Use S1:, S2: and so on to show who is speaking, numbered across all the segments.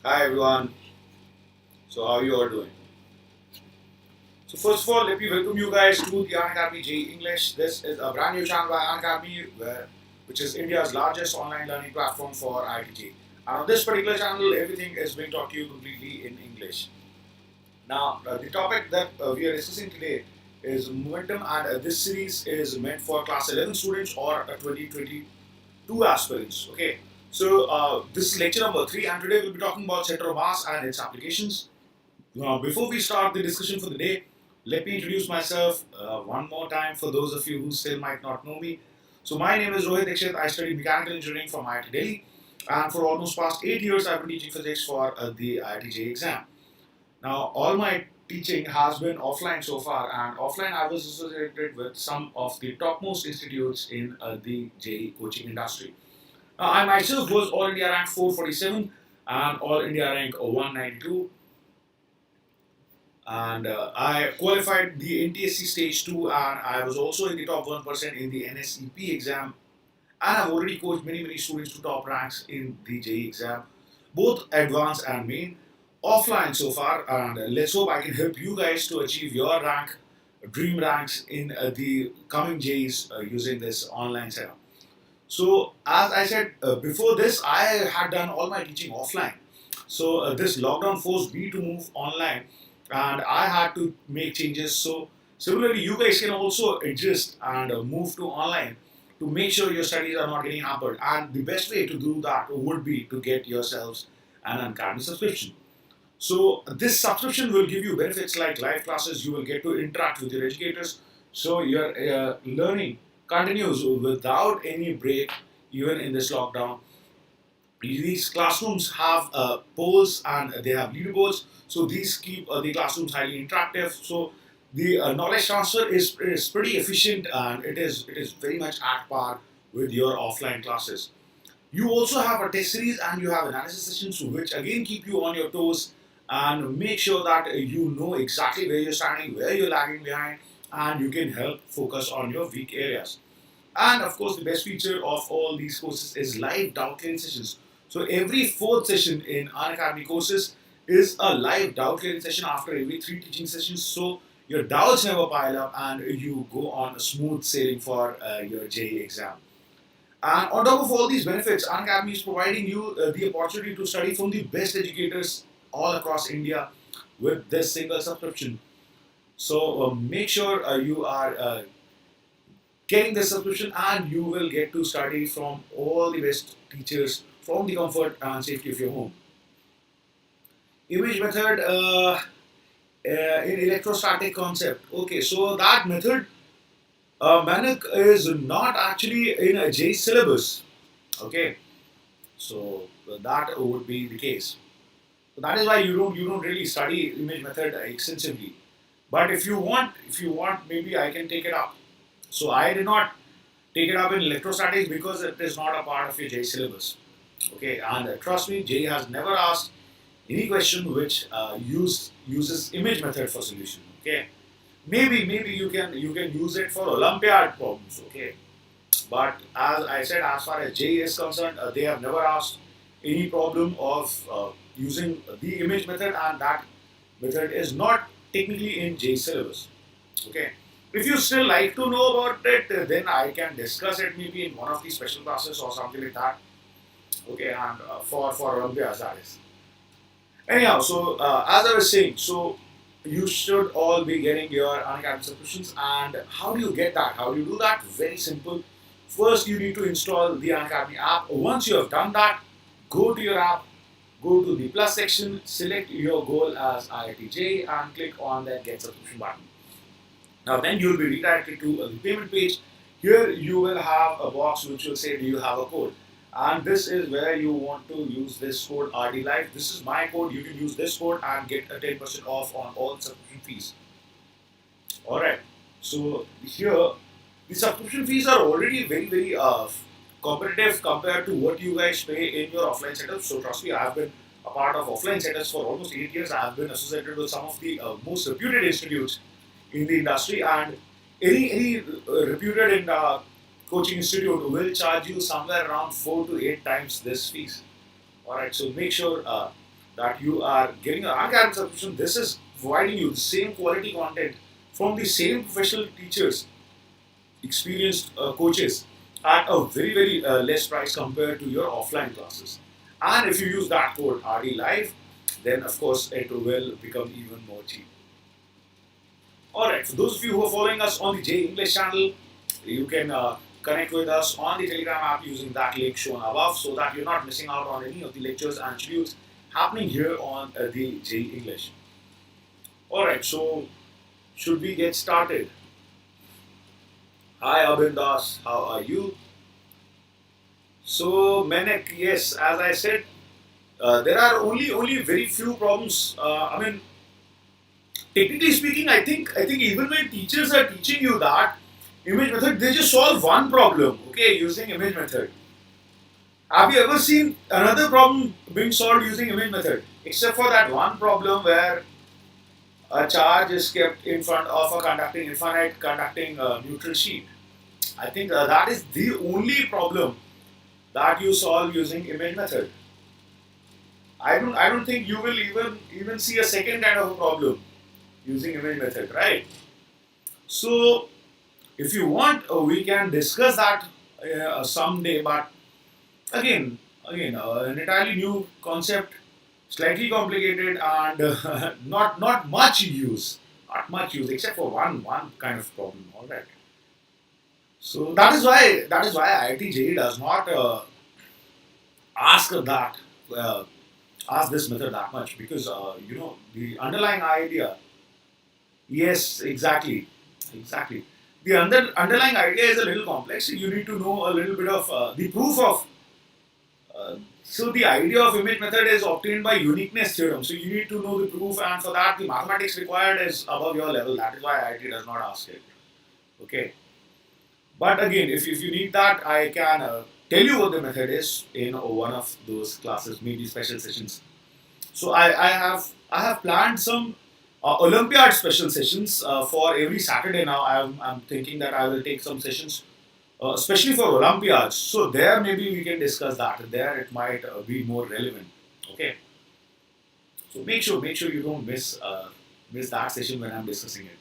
S1: Hi everyone. So how are you all doing? So first of all, let me welcome you guys to the Unacademy JEE English. This is a brand new channel by Unacademy, which is India's largest online learning platform for IIT JEE. And on this particular channel, everything is being taught to you completely in English. Now, the topic that we are discussing today is momentum, and this series is meant for class 11 students or 2022 aspirants. Okay. So this is lecture number 3, and today we'll be talking about center of mass and its applications. Before we start the discussion for the day, let me introduce myself one more time for those of you who still might not know me. So, my name is Rohit Dixit. I studied mechanical engineering from IIT Delhi, and for almost past 8 years, I've been teaching physics for the IIT JEE exam. Now, all my teaching has been offline so far, and offline I was associated with some of the topmost institutes in the JEE coaching industry. I myself was All India rank 447 and All India rank 192, and I qualified the NTSC stage 2, and I was also in the top 1% in the NSEP exam, and I've already coached many students to top ranks in the JEE exam, both advanced and main, offline so far, and let's hope I can help you guys to achieve your rank, dream ranks in the coming JEEs using this online setup. So as I said before this, I had done all my teaching offline. So this lockdown forced me to move online, and I had to make changes. So similarly, you guys can also adjust and move to online to make sure your studies are not getting hampered. And the best way to do that would be to get yourselves an Unacademy subscription. So this subscription will give you benefits like live classes. You will get to interact with your educators. So your learning continues without any break, even in this lockdown. These classrooms have polls and they have leaderboards. So these keep the classrooms highly interactive. So the knowledge transfer is pretty efficient, and it is very much at par with your offline classes. You also have a test series and you have analysis sessions, which again keep you on your toes and make sure that you know exactly where you're standing, where you're lagging behind, and you can help focus on your weak areas. And of course, the best feature of all these courses is live doubt clearing sessions. So every fourth session in Unacademy courses is a live doubt clearing session after every 3 teaching sessions. So your doubts never pile up and you go on a smooth sailing for your JEE exam. And on top of all these benefits, Unacademy is providing you the opportunity to study from the best educators all across India with this single subscription. So make sure you are getting this subscription, and you will get to study from all the best teachers from the comfort and safety of your home. Image method in electrostatic concept. Okay, so that method, Manik, is not actually in a JEE syllabus. Okay, so that would be the case. So that is why you don't really study image method extensively. But if you want, maybe I can take it up. So I did not take it up in electrostatics because it is not a part of your JEE syllabus. Okay, and trust me, JEE has never asked any question which uses image method for solution. Okay, maybe you can use it for Olympiad problems. Okay, but as I said, as far as JEE is concerned, they have never asked any problem of using the image method, and that method is not technically in JEE syllabus. Okay. If you still like to know about it, then I can discuss it maybe in one of the special classes or something like that. Okay, and for Olympiads that is. Anyhow, so as I was saying, so you should all be getting your Unacademy subscriptions. And how do you get that? How do you do that? Very simple. First, you need to install the Unacademy app. Once you have done that, go to your app, go to the plus section, select your goal as IIT JEE, and click on that Get Subscription button. Now then you will be redirected to the payment page. Here you will have a box which will say, do you have a code? And this is where you want to use this code RD Live. This is my code. You can use this code and get a 10% off on all subscription fees. Alright. So here the subscription fees are already very competitive compared to what you guys pay in your offline setup. So trust me, I have been a part of offline setups for almost 8 years. I have been associated with some of the most reputed institutes in the industry, and any reputed coaching institute will charge you somewhere around 4 to 8 times this fees. All right, so make sure that you are getting an Unacademy subscription, this is providing you the same quality content from the same professional teachers, experienced coaches at a very less price compared to your offline classes. And if you use that code RD Live, then of course it will become even more cheap. Alright, for those of you who are following us on the JEE English channel, you can connect with us on the Telegram app using that link shown above so that you're not missing out on any of the lectures and schedules happening here on the JEE English. Alright, so should we get started? Hi Abindas, how are you? So Menek, yes, as I said, there are only very few problems. Technically speaking, I think even when teachers are teaching you that image method, they just solve one problem, okay, using image method. Have you ever seen another problem being solved using image method? Except for that one problem where a charge is kept in front of a infinite conducting neutral sheet. I think that is the only problem that you solve using image method. I don't think you will even see a second kind of a problem using image method, right? So if you want, we can discuss that someday. But again, an entirely new concept, slightly complicated, and not much use, except for one kind of problem. All right. So that is why IIT JEE does not ask that uh, ask this method that much, because the underlying idea. Yes, exactly. The underlying idea is a little complex. You need to know a little bit of the proof of. So the idea of image method is obtained by uniqueness theorem. So you need to know the proof, and for that the mathematics required is above your level. That is why IIT does not ask it. Okay. But again, if you need that, I can tell you what the method is in one of those classes, maybe special sessions. So I have planned some Olympiad special sessions for every Saturday now. I'm thinking that I will take some sessions, especially for Olympiads. So there maybe we can discuss that. There it might be more relevant. Okay. So make sure you don't miss that session when I'm discussing it.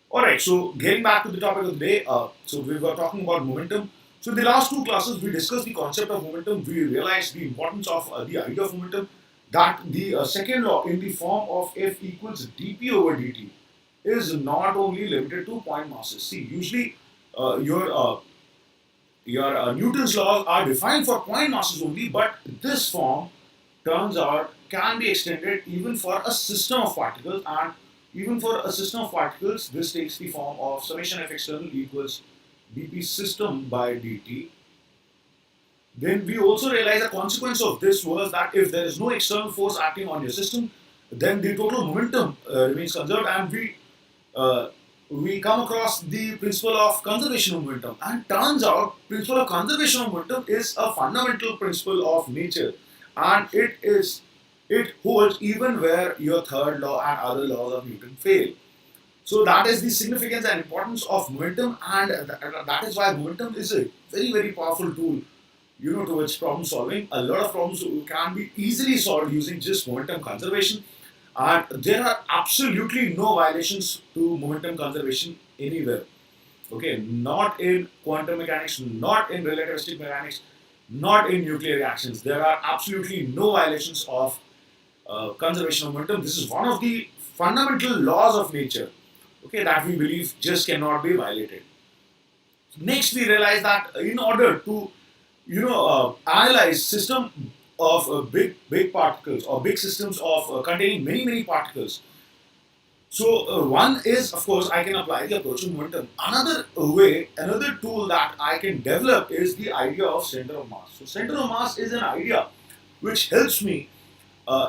S1: Alright, so getting back to the topic of the day, so we were talking about momentum. So in the last two classes, we discussed the concept of momentum. We realized the importance of the idea of momentum, that the second law in the form of F equals dp over dt is not only limited to point masses. See, usually your Newton's laws are defined for point masses only, but this form turns out can be extended even for a system of particles, and even for a system of particles, this takes the form of summation f external equals dp system by dt. Then we also realize a consequence of this was that if there is no external force acting on your system, then the total momentum remains conserved, and we come across the principle of conservation of momentum. And turns out, principle of conservation of momentum is a fundamental principle of nature, and it holds even where your third law and other laws of Newton fail. So that is the significance and importance of momentum, and that is why momentum is a very powerful tool, towards problem solving. A lot of problems can be easily solved using just momentum conservation, and there are absolutely no violations to momentum conservation anywhere. Okay, not in quantum mechanics, not in relativistic mechanics, not in nuclear reactions. There are absolutely no violations of conservation of momentum. This is one of the fundamental laws of nature, okay, that we believe just cannot be violated. Next, we realize that in order to analyze system of big particles, or big systems of containing many particles. So one is, of course, I can apply the approach of momentum. Another tool that I can develop is the idea of center of mass. So center of mass is an idea which helps me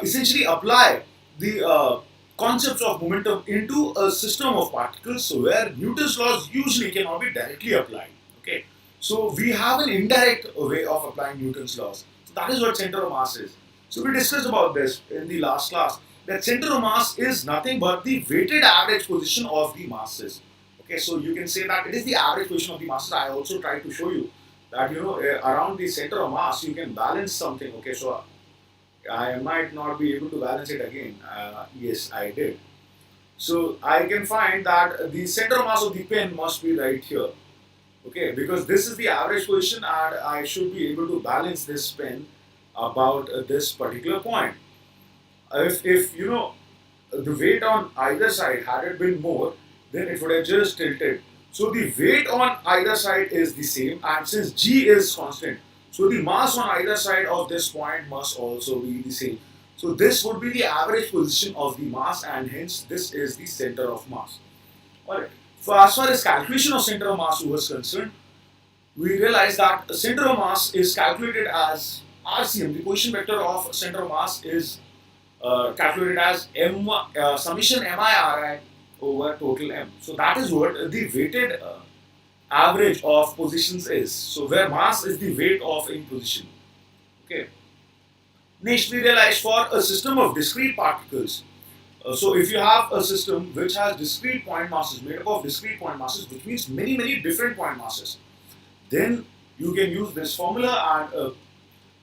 S1: essentially apply the concepts of momentum into a system of particles, so where Newton's laws usually cannot be directly applied. Okay, so we have an indirect way of applying Newton's laws. So that is what center of mass is. So we discussed about this in the last class, that center of mass is nothing but the weighted average position of the masses. Okay, so you can say that it is the average position of the masses. I also tried to show you that around the center of mass you can balance something. Okay, so I might not be able to balance it again. Yes, I did. So I can find that the center of mass of the pen must be right here. Okay, because this is the average position and I should be able to balance this pen about this particular point. If you know the weight on either side had it been more, then it would have just tilted. So the weight on either side is the same, and since G is constant, so the mass on either side of this point must also be the same. So this would be the average position of the mass, and hence this is the center of mass. Alright. So as far as calculation of center of mass was concerned, we realize that center of mass is calculated as RCM. The position vector of center of mass is calculated as summation MIRI over total M. So that is what the weighted average of positions is. So where mass is the weight of any position. Okay. Next, we realize for a system of discrete particles. So if you have a system which has discrete point masses, made up of discrete point masses, which means many different point masses, then you can use this formula, and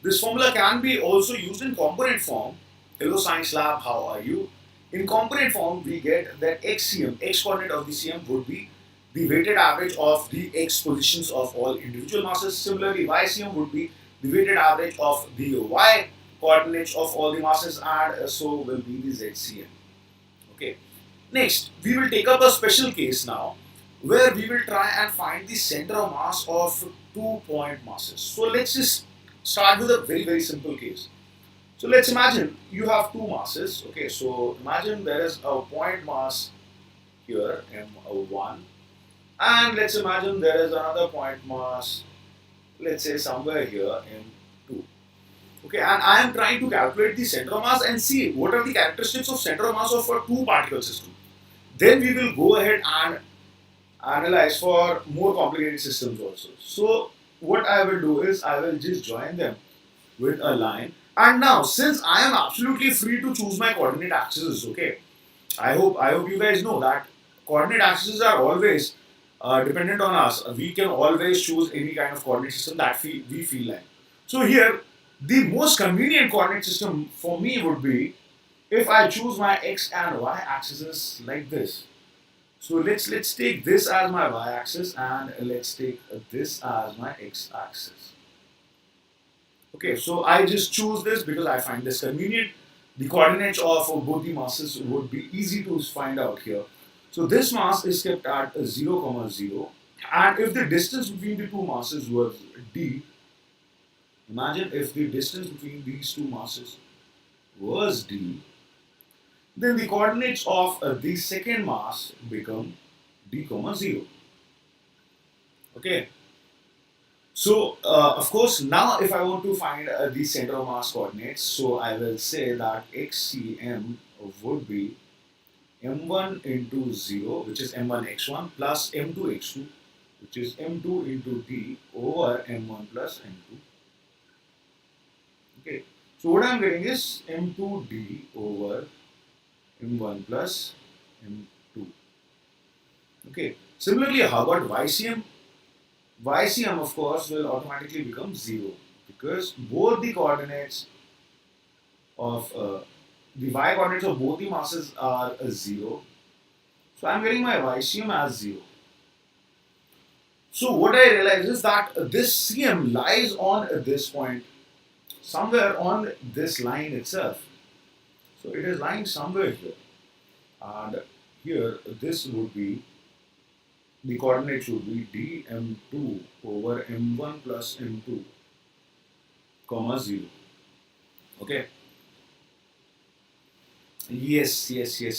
S1: this formula can be also used in component form. Hello science lab, how are you? In component form, we get that xCM, x coordinate of the CM would be the weighted average of the x positions of all individual masses. Similarly, yCM would be the weighted average of the y coordinates of all the masses, and so will be the zCM. Okay. Next, we will take up a special case now, where we will try and find the center of mass of 2-point masses. So let's just start with a very simple case. So let's imagine you have two masses. Okay, so imagine there is a point mass here, M1, and let's imagine there is another point mass, let's say somewhere here, M2. Okay, and I am trying to calculate the center of mass and see what are the characteristics of center of mass of a two-particle system. Then we will go ahead and analyze for more complicated systems also. So what I will do is I will just join them with a line. And now, since I am absolutely free to choose my coordinate axes, okay, I hope you guys know that coordinate axes are always dependent on us. We can always choose any kind of coordinate system that we feel like. So here, the most convenient coordinate system for me would be if I choose my x and y axes like this. So let's take this as my y-axis, and let's take this as my x-axis. Okay, so I just choose this because I find this convenient. The coordinates of both the masses would be easy to find out here. So this mass is kept at 0, 0, and if the distance between the two masses was d, imagine if the distance between these two masses was d, then the coordinates of the second mass become d, 0. Okay. So, of course, now if I want to find the center of mass coordinates, so I will say that xCM would be m1 into 0, which is m1 x1, plus m2 x2, which is m2 into d over m1 plus m2. Okay. So what I am getting is m2d over m1 plus m2. Okay. Similarly, how about yCM? yCM, of course, will automatically become 0 because both the coordinates of the y coordinates of both the masses are 0. So I am getting my yCM as 0. So what I realize is that this CM lies on this point, somewhere on this line itself. So it is lying somewhere here, and here this would be, the coordinates would be dm2 over m1 plus m2, comma 0. Okay. Yes,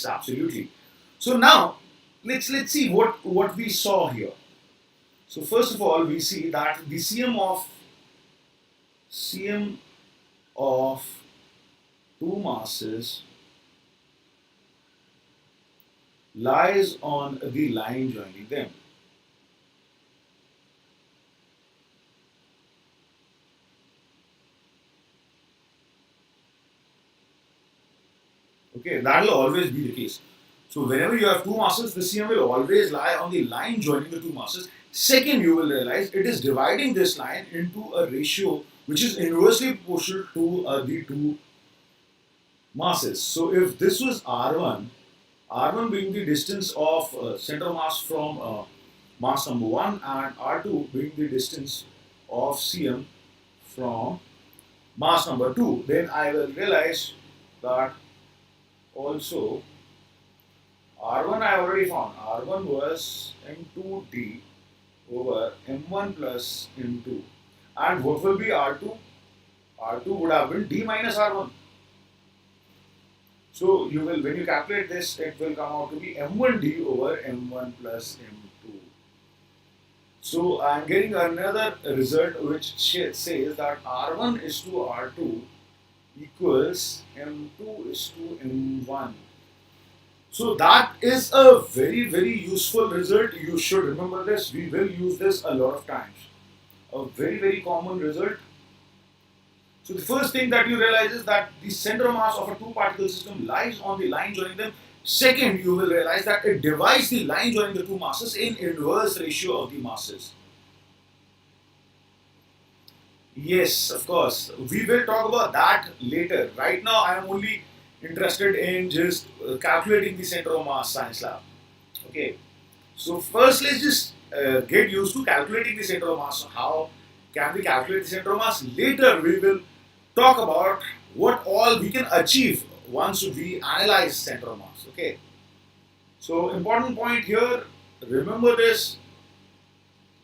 S1: absolutely. So now let's see what we saw here. So first of all, we see that the CM of two masses lies on the line joining them. Okay, that will always be the case. So whenever you have two masses, the CM will always lie on the line joining the two masses. Second, you will realize it is dividing this line into a ratio which is inversely proportional to the two masses. So if this was R1, R1 being the distance of center of mass from mass number 1 and R2 being the distance of CM from mass number 2, then I will realize that also R1 I already found. R1 was M2D over M1 plus M2. And what will be R2? R2 would have been D minus R1. So you will, when you calculate this, it will come out to be M1D over M1 plus M2. So I am getting another result which says that R1 is to R2 equals M2 is to M1. So that is a very useful result. You should remember this. We will use this a lot of times. A very common result. So the first thing that you realize is that the center of mass of a two-particle system lies on the line joining them. Second, you will realize that it divides the line joining the two masses in inverse ratio of the masses. Yes, of course. We will talk about that later. Right now, I am only interested in just calculating the center of mass science lab. Okay. So first, let's just get used to calculating the center of mass. How can we calculate the center of mass? Later, we will talk about what all we can achieve once we analyze center of mass. Okay. So important point here. Remember this.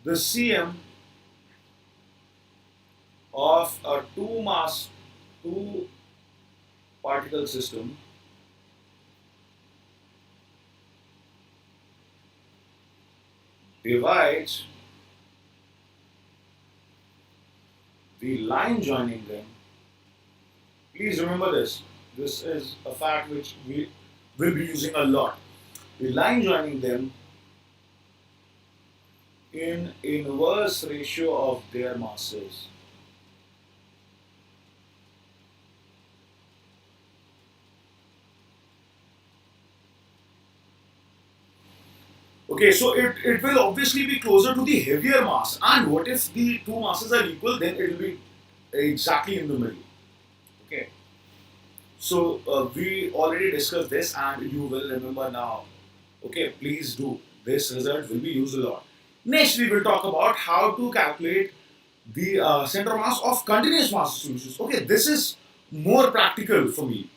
S1: The CM of a two particle system divides the line joining them. Please remember this. This is a fact which we will be using a lot. The line joining them in inverse ratio of their masses. Okay, so it will obviously be closer to the heavier mass. And what if the two masses are equal? Then it will be exactly in the middle. Okay. So we already discussed this and you will remember now. Okay, please do. This result will be used a lot. Next, we will talk about how to calculate the center mass of continuous mass solutions. Okay, this is more practical for me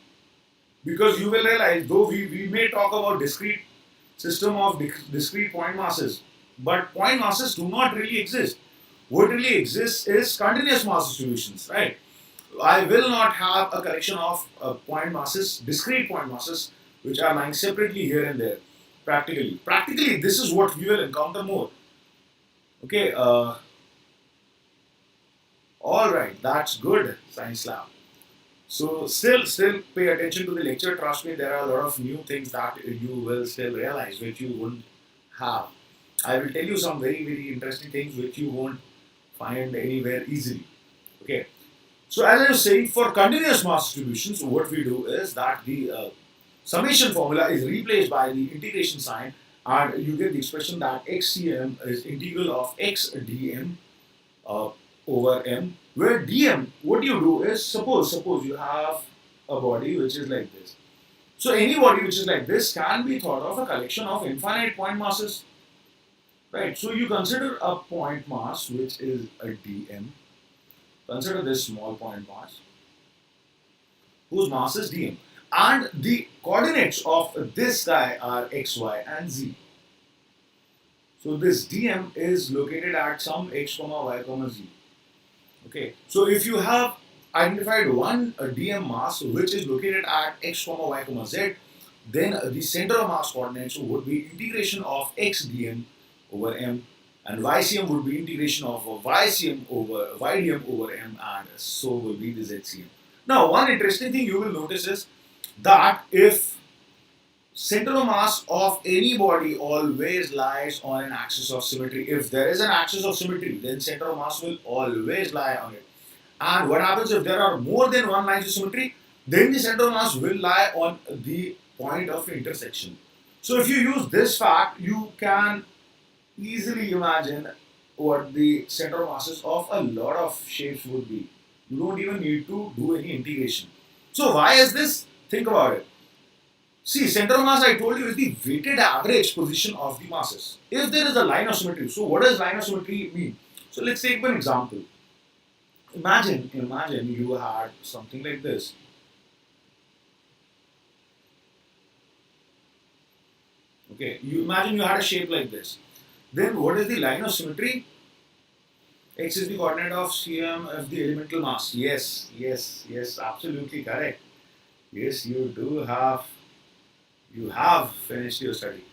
S1: because you will realize though we may talk about discrete system of discrete point masses, but point masses do not really exist. What really exists is continuous mass solutions, right? I will not have a collection of point masses, discrete point masses, which are lying separately here and there. Practically, this is what we will encounter more. Okay, all right, that's good, science lab. So still pay attention to the lecture. Trust me, there are a lot of new things that you will still realize which you wouldn't have. I will tell you some very interesting things which you won't find anywhere easily. Okay. So as I was saying, for continuous mass distributions, what we do is that the summation formula is replaced by the integration sign, and you get the expression that xcm is integral of x dm uh, over m, where dm, what you do is suppose you have a body which is like this. So any body which is like this can be thought of a collection of infinite point masses, right? So you consider a point mass which is a dm. Consider this small point mass whose mass is dm, and the coordinates of this guy are x, y, and z. So this dm is located at some x, y, z. Okay, so if you have identified one dm mass which is located at x, y, z, then the center of mass coordinates would be integration of x dm over m, and ycm would be integration of ycm over ydm over m, and so will be the zcm. Now, one interesting thing you will notice is that if center of mass of any body always lies on an axis of symmetry, if there is an axis of symmetry, then center of mass will always lie on it. And what happens if there are more than one lines of symmetry? Then the center of mass will lie on the point of intersection. So if you use this fact, you can easily imagine what the center of masses of a lot of shapes would be. You don't even need to do any integration. So why is this? Think about it. See, center of mass, I told you, is the weighted average position of the masses. If there is a line of symmetry, so what does line of symmetry mean? So let's take one example. Imagine you had something like this. Okay, you imagine you had a shape like this. Then what is the line of symmetry? X is the coordinate of CM of the elemental mass. Yes, absolutely correct. Yes, you have finished your study.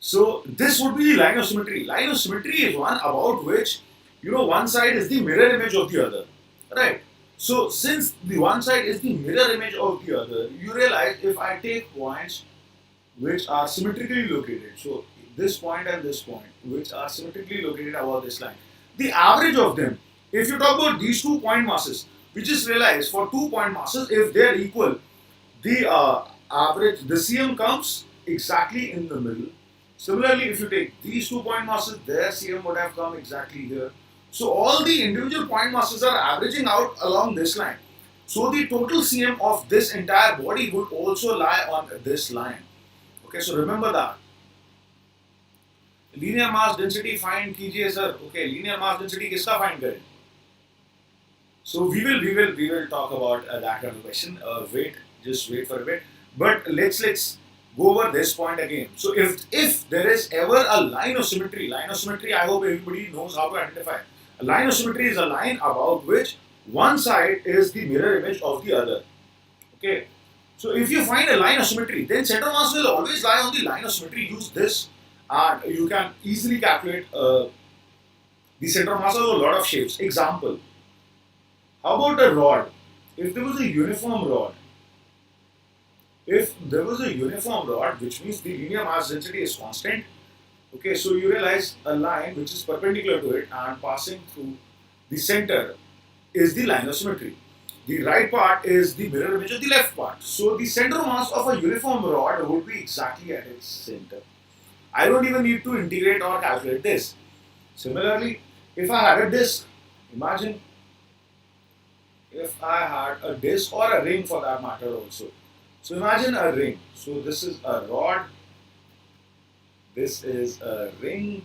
S1: So this would be the line of symmetry. Line of symmetry is one about which one side is the mirror image of the other, right? So since the one side is the mirror image of the other, you realize if I take points which are symmetrically located, so this point and this point, which are symmetrically located above this line, the average of them, if you talk about these 2 point masses, we just realize for 2 point masses, if they are equal, the average, the CM comes exactly in the middle. Similarly, if you take these 2 point masses, their CM would have come exactly here. So all the individual point masses are averaging out along this line. So the total CM of this entire body would also lie on this line. Okay, so remember that. Linear mass density find कीजिए sir. Okay, linear mass density किसका find करें? So we will talk about that kind of question. Just wait for a bit. But let's go over this point again. So if there is ever a line of symmetry, I hope everybody knows how to identify. A line of symmetry is a line about which one side is the mirror image of the other. Okay. So if you find a line of symmetry, then center mass will always lie on the line of symmetry. Use this, and you can easily calculate the center mass of a lot of shapes. Example. How about a rod? If there was a uniform rod, which means the linear mass density is constant, okay, so you realize a line which is perpendicular to it and passing through the center is the line of symmetry. The right part is the mirror image of the left part. So the center mass of a uniform rod would be exactly at its center. I don't even need to integrate or calculate this. Similarly, if I had a disc, imagine if I had a disc or a ring for that matter also. So imagine a ring. So this is a rod, this is a ring.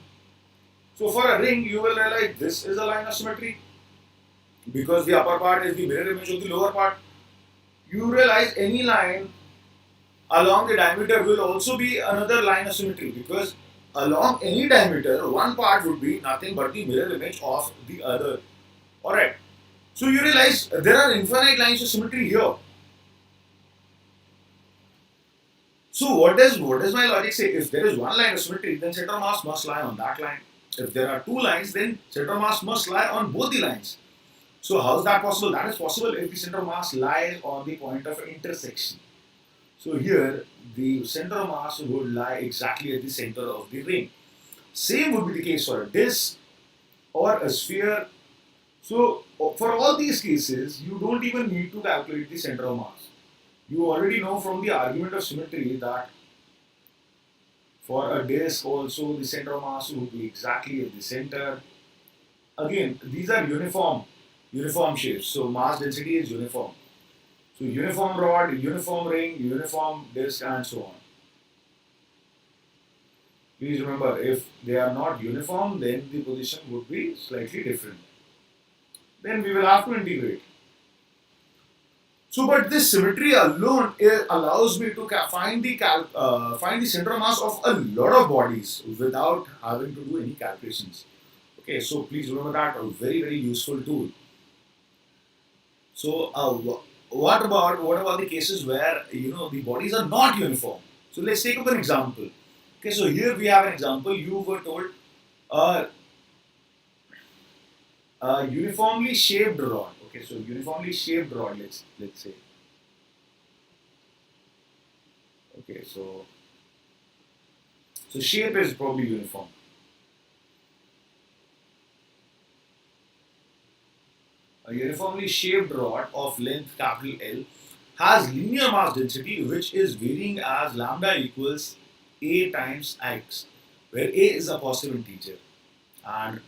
S1: So for a ring, you will realize this is a line of symmetry because the upper part is the mirror image of the lower part. You realize any line along the diameter will also be another line of symmetry because along any diameter, one part would be nothing but the mirror image of the other. Alright. So you realize there are infinite lines of symmetry here. So what does my logic say? If there is one line of symmetry, then center mass must lie on that line. If there are 2 lines, then center mass must lie on both the lines. So how is that possible? That is possible if the center mass lies on the point of intersection. So here the center mass would lie exactly at the center of the ring. Same would be the case for a disc or a sphere. So for all these cases, you don't even need to calculate the center of mass. You already know from the argument of symmetry that for a disc also the center of mass would be exactly at the center. Again, these are uniform shapes. So mass density is uniform. So uniform rod, uniform ring, uniform disc and so on. Please remember, if they are not uniform, then the position would be slightly different. Then we will have to integrate. So, but this symmetry alone allows me to find the center mass of a lot of bodies without having to do any calculations. Okay, so please remember that a very useful tool. So, what about the cases where the bodies are not uniform? So let's take up an example. Okay, so here we have an example. You were told a uniformly shaped rod. Okay, so uniformly shaped rod. Let's say. Okay, so shape is probably uniform. A uniformly shaped rod of length capital L has linear mass density which is varying as lambda equals a times x, where a is a positive integer, and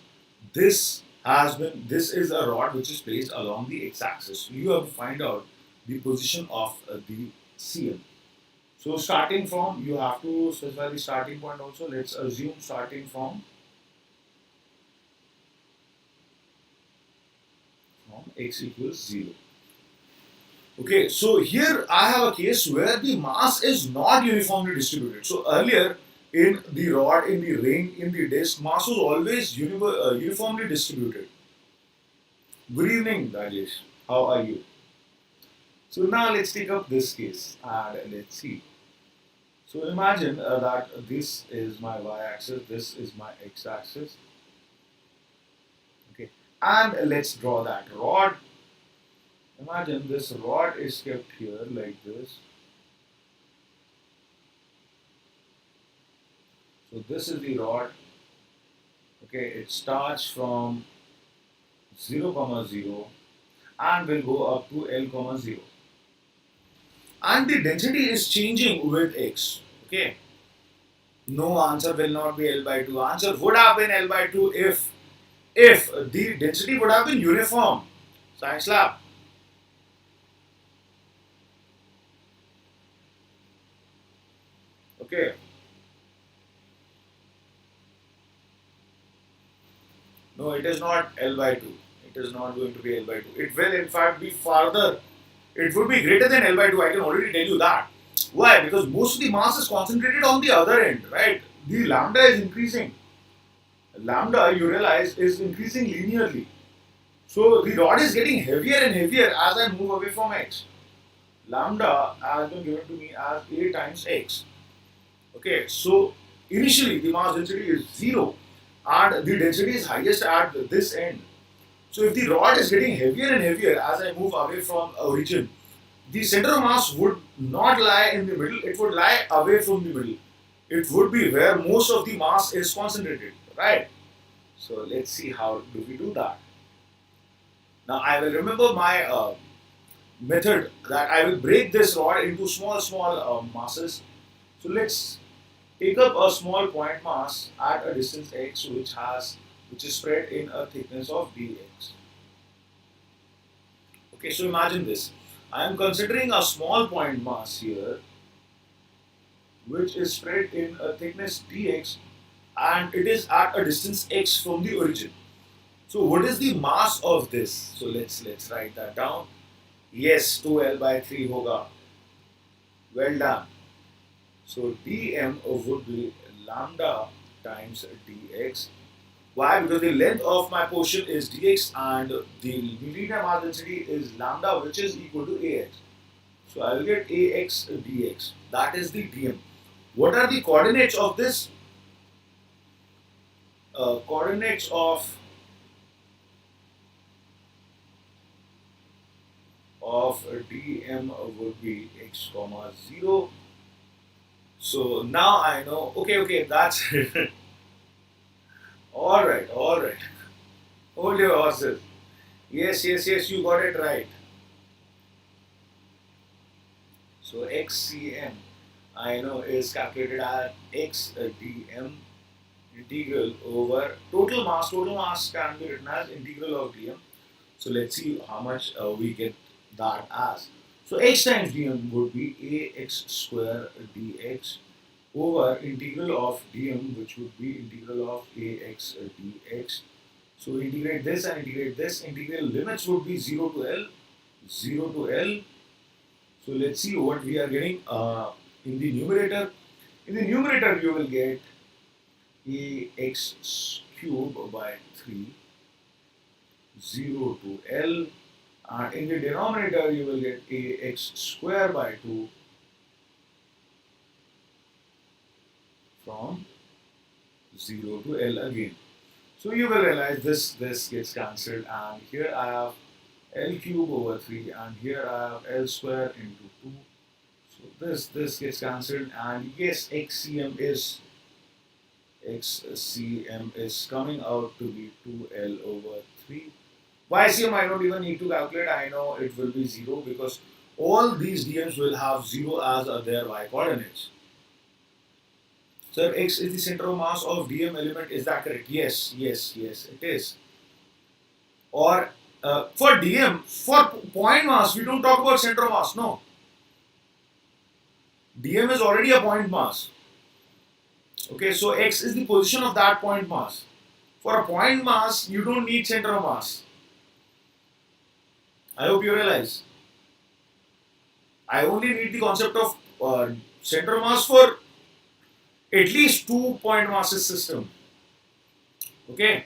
S1: this is a rod which is placed along the x-axis. So you have to find out the position of the cm. So starting from, you have to specify the starting point also. Let's assume starting from x equals 0. Okay, so here I have a case where the mass is not uniformly distributed. So earlier in the rod, in the ring, in the disc, mass was always uniformly distributed. Good evening, Rajesh. How are you? So now let's take up this case and let's see. So imagine that this is my y-axis, this is my x-axis. Okay, and let's draw that rod. Imagine this rod is kept here like this. So this is the rod. Okay, it starts from 0 comma 0 and will go up to L comma 0. And the density is changing with x. Okay, no, answer will not be L by 2. Answer would have been L by 2 if the density would have been uniform. Science lab. Okay. No, it is not L by 2. It is not going to be L by 2. It will in fact be farther. It would be greater than L by 2. I can already tell you that. Why? Because most of the mass is concentrated on the other end, right? The lambda is increasing. Lambda, you realize, is increasing linearly. So the rod is getting heavier and heavier as I move away from x. Lambda has been given to me as a times x. Okay, so initially the mass density is 0 and the density is highest at this end. So if the rod is getting heavier and heavier as I move away from origin, the center of mass would not lie in the middle, it would lie away from the middle. It would be where most of the mass is concentrated, right? So let's see how do we do that. Now I will remember my method that I will break this rod into small masses. So let's take up a small point mass at a distance x which is spread in a thickness of dx. Okay, so imagine this. I am considering a small point mass here which is spread in a thickness dx and it is at a distance x from the origin. So what is the mass of this? So let's write that down. Yes, 2L by 3 hoga. Well done. So dm would be lambda times dx. Why? Because the length of my portion is dx and the linear mass density is lambda, which is equal to ax. So I will get ax dx. That is the dm. What are the coordinates of this? Coordinates of dm would be x comma 0. So now I know. Okay, that's it. All right. Hold your horses. Yes, you got it right. So xcm, I know, is calculated as x dm integral over total mass. Total mass can be written as integral of dm. So let's see how much we get that as. So x times dm would be ax square dx over integral of dm, which would be integral of ax dx. So integrate this and integrate this. Integral limits would be 0 to L, 0 to L. So let's see what we are getting in the numerator. In the numerator, you will get ax cube by 3, 0 to L. And in the denominator, you will get ax square by 2 from 0 to L again. So you will realize this gets cancelled, and here I have L cube over 3 and here I have L square into 2. So this gets cancelled, and yes, xcm is coming out to be 2L over 3. YCM I don't even need to calculate, I know it will be 0 because all these DMs will have 0 as their y coordinates. So x is the center of mass of DM element, is that correct? Yes, it is. Or for DM, for point mass, we don't talk about center of mass, no. dm is already a point mass. Okay, so x is the position of that point mass. For a point mass, you don't need center of mass. I hope you realize. I only need the concept of center of mass for at least two point masses system. Okay,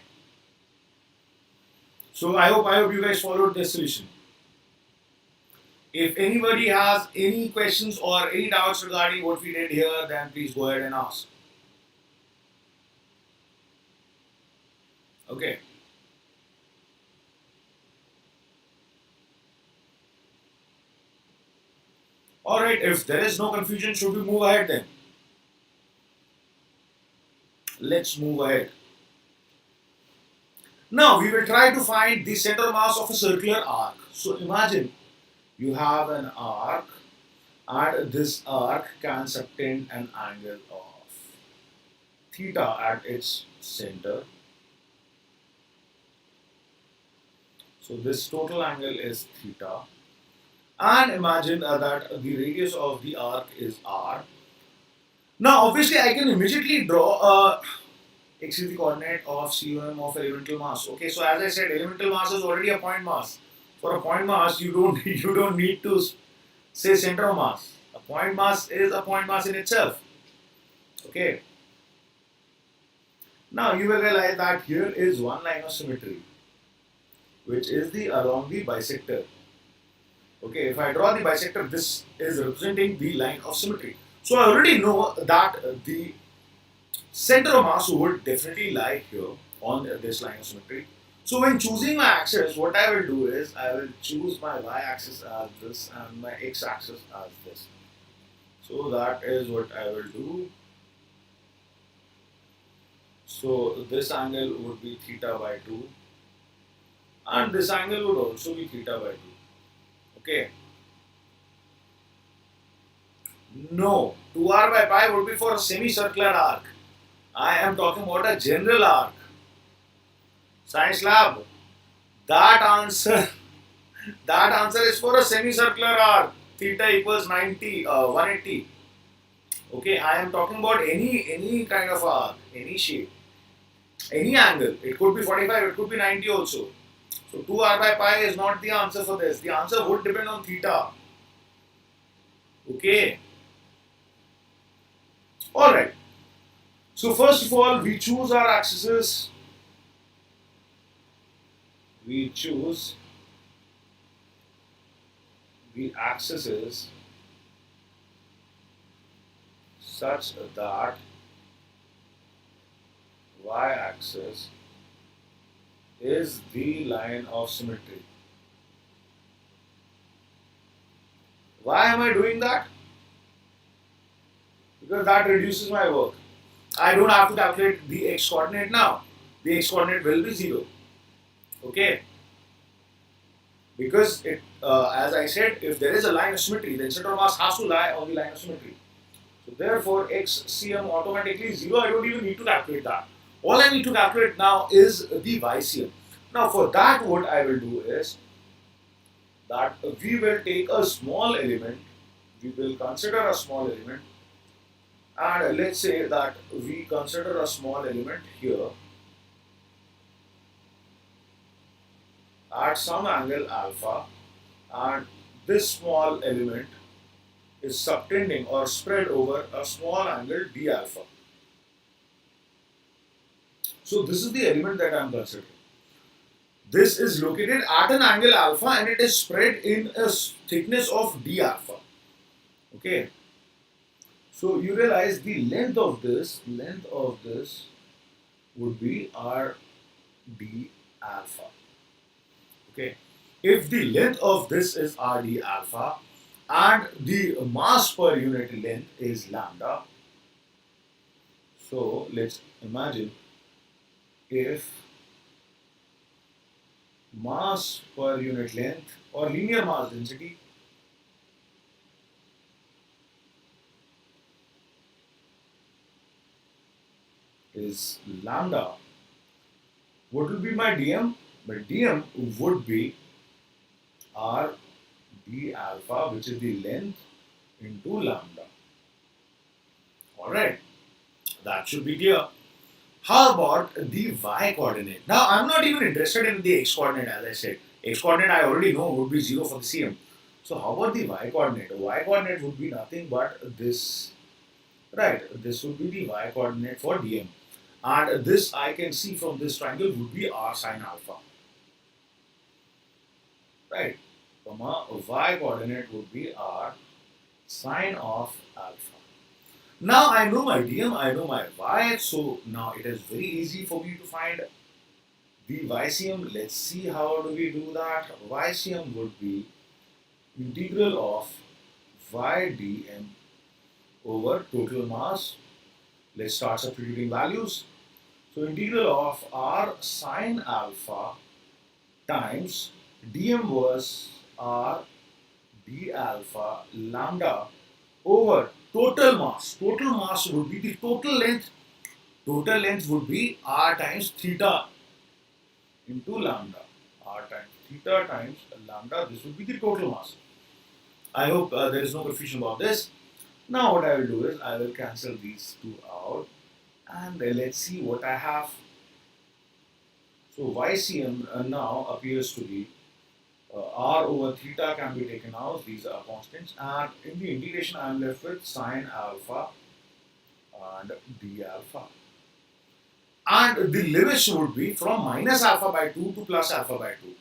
S1: so I hope you guys followed this solution. If anybody has any questions or any doubts regarding what we did here, then please go ahead and ask. Okay. Alright, if there is no confusion, should we move ahead then? Let's move ahead. Now we will try to find the center mass of a circular arc. So imagine you have an arc and this arc can subtend an angle of theta at its center. So this total angle is theta. And imagine that the radius of the arc is r. Now obviously I can immediately draw a x is the coordinate of COM of elemental mass. Okay, so as I said, elemental mass is already a point mass. For a point mass, you don't need to say center of mass. A point mass is a point mass in itself. Okay. Now you will realize that here is one line of symmetry, which is the along the bisector. Okay, if I draw the bisector, this is representing the line of symmetry. So I already know that the center of mass would definitely lie here on this line of symmetry. So when choosing my axis, what I will do is I will choose my y-axis as this and my x-axis as this. So that is what I will do. So this angle would be theta by 2 and this angle would also be theta by 2. Okay. No, 2r by pi would be for a semicircular arc. I am talking about a general arc. Science lab. That answer is for a semicircular arc. Theta equals 180. Okay, I am talking about any kind of arc, any shape, any angle. It could be 45, it could be 90 also. So 2r by pi is not the answer for this. The answer would depend on theta. Okay. Alright. So first of all, we choose our axes. We choose the axes such that y-axis is the line of symmetry. Why am I doing that? Because that reduces my work. I don't have to calculate the x coordinate now. The x coordinate will be 0. Okay? Because as I said, if there is a line of symmetry, then center of mass has to lie on the line of symmetry. So therefore, x CM automatically is 0. I don't even need to calculate that. All I need to calculate now is the YCM. Now for that, what I will do is that we will take a small element, we will consider a small element, and let's say that we consider a small element here at some angle alpha, and this small element is subtending or spread over a small angle d alpha. So this is the element that I am considering. This is located at an angle alpha and it is spread in a thickness of d alpha. Okay. So you realize the length of this would be r d alpha. Okay. If the length of this is r d alpha and the mass per unit length is lambda, so let's imagine if mass per unit length or linear mass density is lambda, what will be my dm? My dm would be r d alpha, which is the length into lambda. Alright, that should be clear. How about the y coordinate? Now, I'm not even interested in the x coordinate as I said. X coordinate I already know would be 0 for the CM. So, how about the y coordinate? The y coordinate would be nothing but this, right? This would be the y coordinate for DM. And this I can see from this triangle would be r sine alpha, right? Comma, y coordinate would be r sine of alpha. Now I know my DM, I know my y, so now it is very easy for me to find the YCM. Let's see how do we do that. YCM would be integral of y dm over total mass. Let's start substituting values. So integral of r sine alpha times dm was r d alpha lambda over total mass. Total mass would be the total length. Total length would be r times theta into lambda. R times theta times lambda. This would be the total mass. I hope there is no confusion about this. Now what I will do is I will cancel these two out and let's see what I have. So YCM now appears to be r over theta can be taken out. These are constants, and in the integration I am left with sine alpha and d alpha. And the limits would be from minus alpha by 2 to plus alpha by 2.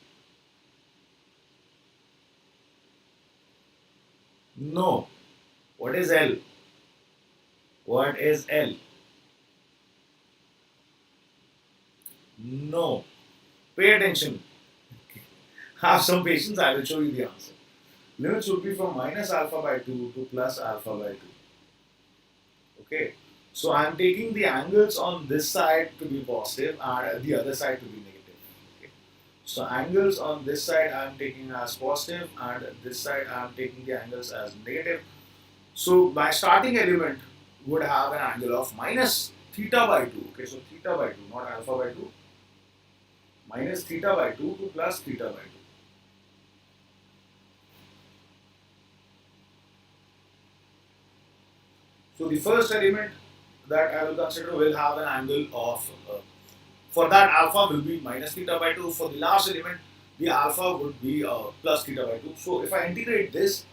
S1: No. What is L? What is L? No. Pay attention. Have some patience, I will show you the answer. Limits would be from minus alpha by 2 to plus alpha by 2. Okay. So I am taking the angles on this side to be positive and the other side to be negative. Okay. So angles on this side I am taking as positive and this side I am taking the angles as negative. So my starting element would have an angle of minus theta by 2. Okay, so theta by 2, not alpha by 2. Minus theta by 2 to plus theta by 2. So the first element that I will consider will have an angle of, for that alpha will be minus theta by 2. For the last element, the alpha would be plus theta by 2. So if I integrate this,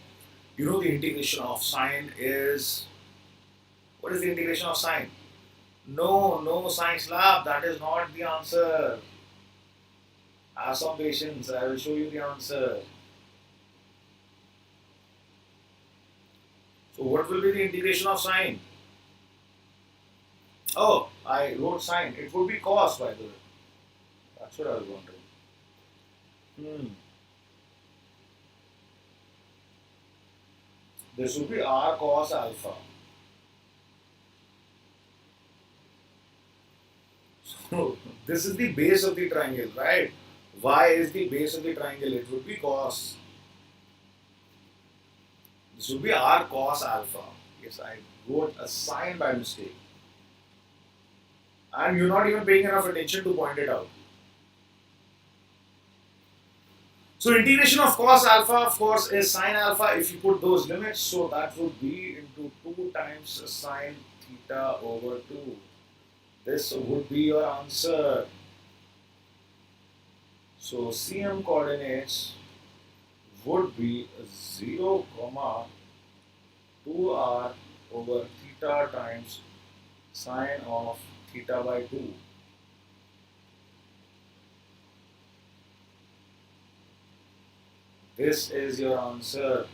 S1: you know the integration of sine is, what is the integration of sine? No science lab, that is not the answer. Have some patience, I will show you the answer. So what will be the integration of sine? Oh, I wrote sine. It would be cos, by the way. That's what I was wondering. This would be r cos alpha. So this is the base of the triangle, right? Y is the base of the triangle. It would be cos. This would be r cos alpha. Yes, I wrote a sine by mistake. And you're not even paying enough attention to point it out. So integration of cos alpha, of course, is sine alpha if you put those limits. So that would be into 2 times sine theta over 2. This would be your answer. So CM coordinates would be 0, 2r over theta times sine of theta by 2. This is your answer.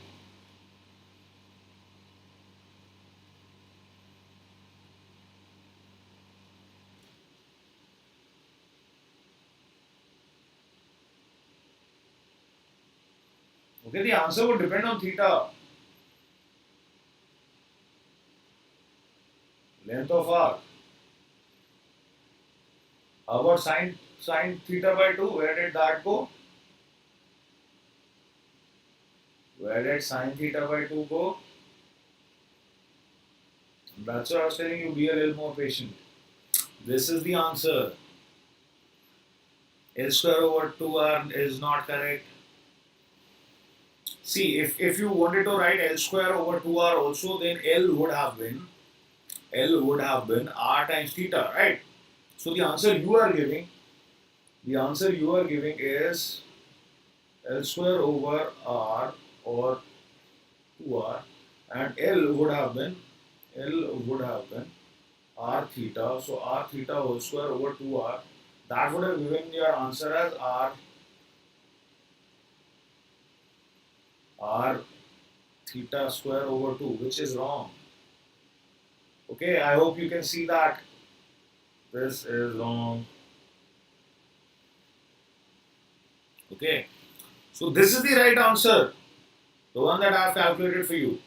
S1: Okay, the answer would depend on theta. Length of arc. How about sine theta by 2? Where did that go? Where did sine theta by 2 go? That's what I was telling you, be a little more patient. This is the answer. L square over 2r is not correct. See, if you wanted to write L square over 2r also, then L would have been L would have been R times theta, right? So the answer you are giving, is L square over R or 2R, and L would have been R theta. So R theta whole square over 2R. That would have given your answer as R theta square over 2, which is wrong. Okay, I hope you can see that. This is wrong. Okay, so this is the right answer, the one that I have calculated for you.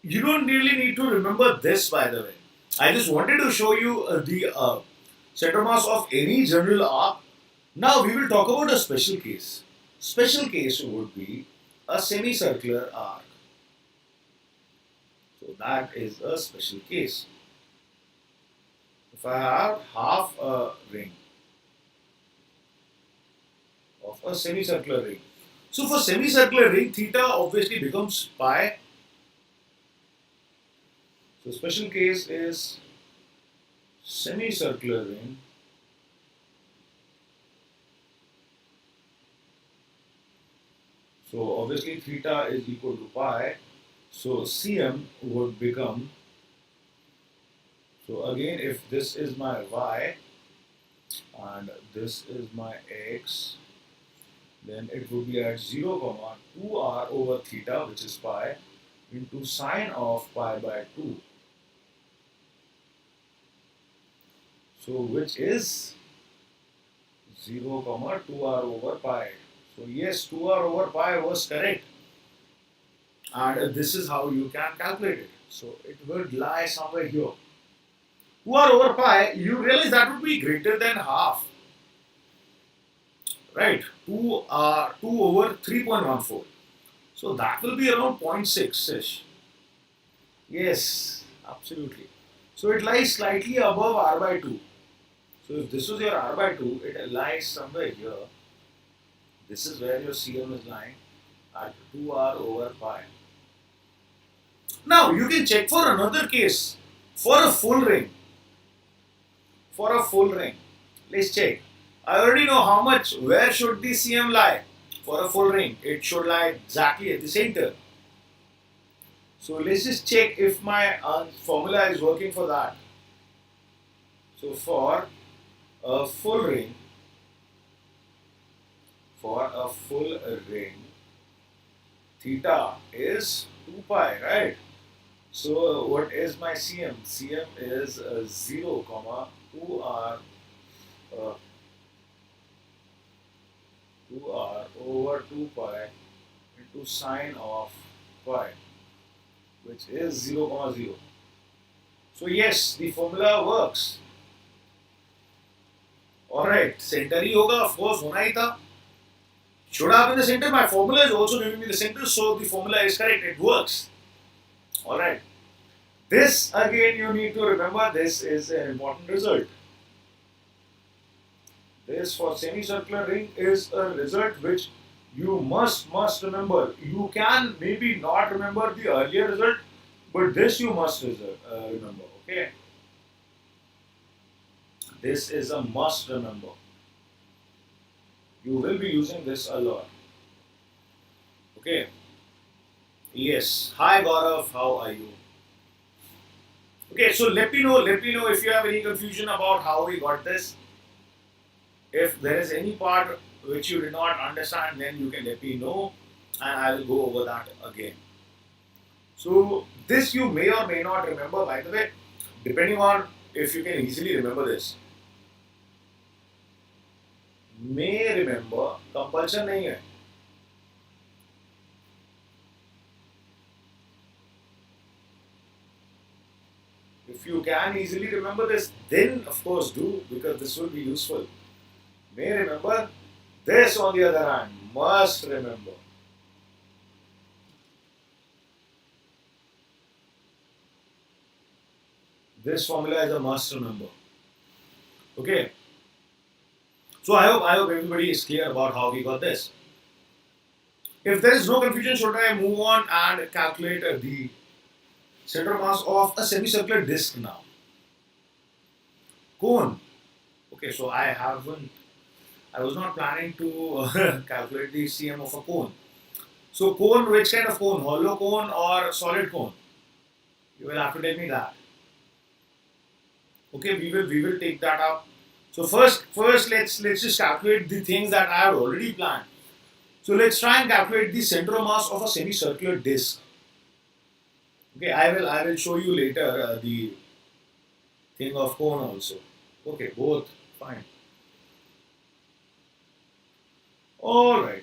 S1: You don't really need to remember this, by the way. I just wanted to show you the center mass of any general arc. Now we will talk about a special case. Special case would be a semicircular arc. So that is a special case. If I have half a ring of a semicircular ring. So for semicircular ring, theta obviously becomes pi. So special case is semicircular ring. So obviously theta is equal to pi. So Cm would become, so again, if this is my y and this is my x, then it would be at 0 comma 2r over theta, which is pi, into sine of pi by 2. So which is 0 comma 2r over pi. So yes, 2r over pi was correct. And this is how you can calculate it. So it would lie somewhere here. 2r over pi, you realize that would be greater than half. Right? 2 over 3.14. So that will be around 0.6-ish. Yes, absolutely. So it lies slightly above r by 2. So if this was your r by 2, it lies somewhere here. This is where your Cm is lying at 2r over pi. Now you can check for another case, for a full ring. For a full ring, let's check. I already know how much, where should the Cm lie for a full ring. It should lie exactly at the center. So let's just check if my formula is working for that. So for a full ring, theta is 2 pi, right? So what is my Cm? Cm is 0 comma 2r 2r over 2 pi into sine of pi, which is 0 comma 0. So yes, the formula works. Alright, center ही होगा, of course होना ही था. Should have been the center. My formula is also giving me the center, so the formula is correct. It works. Alright. This again you need to remember, this is an important result. This for semicircular ring is a result which you must remember. You can maybe not remember the earlier result, but this you must remember. Okay. This is a must remember. You will be using this a lot. Okay. Yes. Hi Gaurav, how are you? Okay, so let me know if you have any confusion about how we got this. If there is any part which you did not understand, then you can let me know and I will go over that again. So this you may or may not remember, by the way, depending on if you can easily remember this. May remember, compulsion नहीं है. If you can easily remember this, then of course do, because this will be useful. May remember. This on the other hand, must remember. This formula is a must remember. Okay. So I hope everybody is clear about how we got this. If there is no confusion, should I move on and calculate the center mass of a semicircular disc now? Cone. Okay, so I was not planning to calculate the cm of a cone. So cone, which kind of cone? Hollow cone or solid cone? You will have to tell me that. Okay, we will take that up. So first let's just calculate the things that I have already planned. So let's try and calculate the center of mass of a semicircular disc. Okay, I will show you later the thing of cone also. Okay, both fine. All right.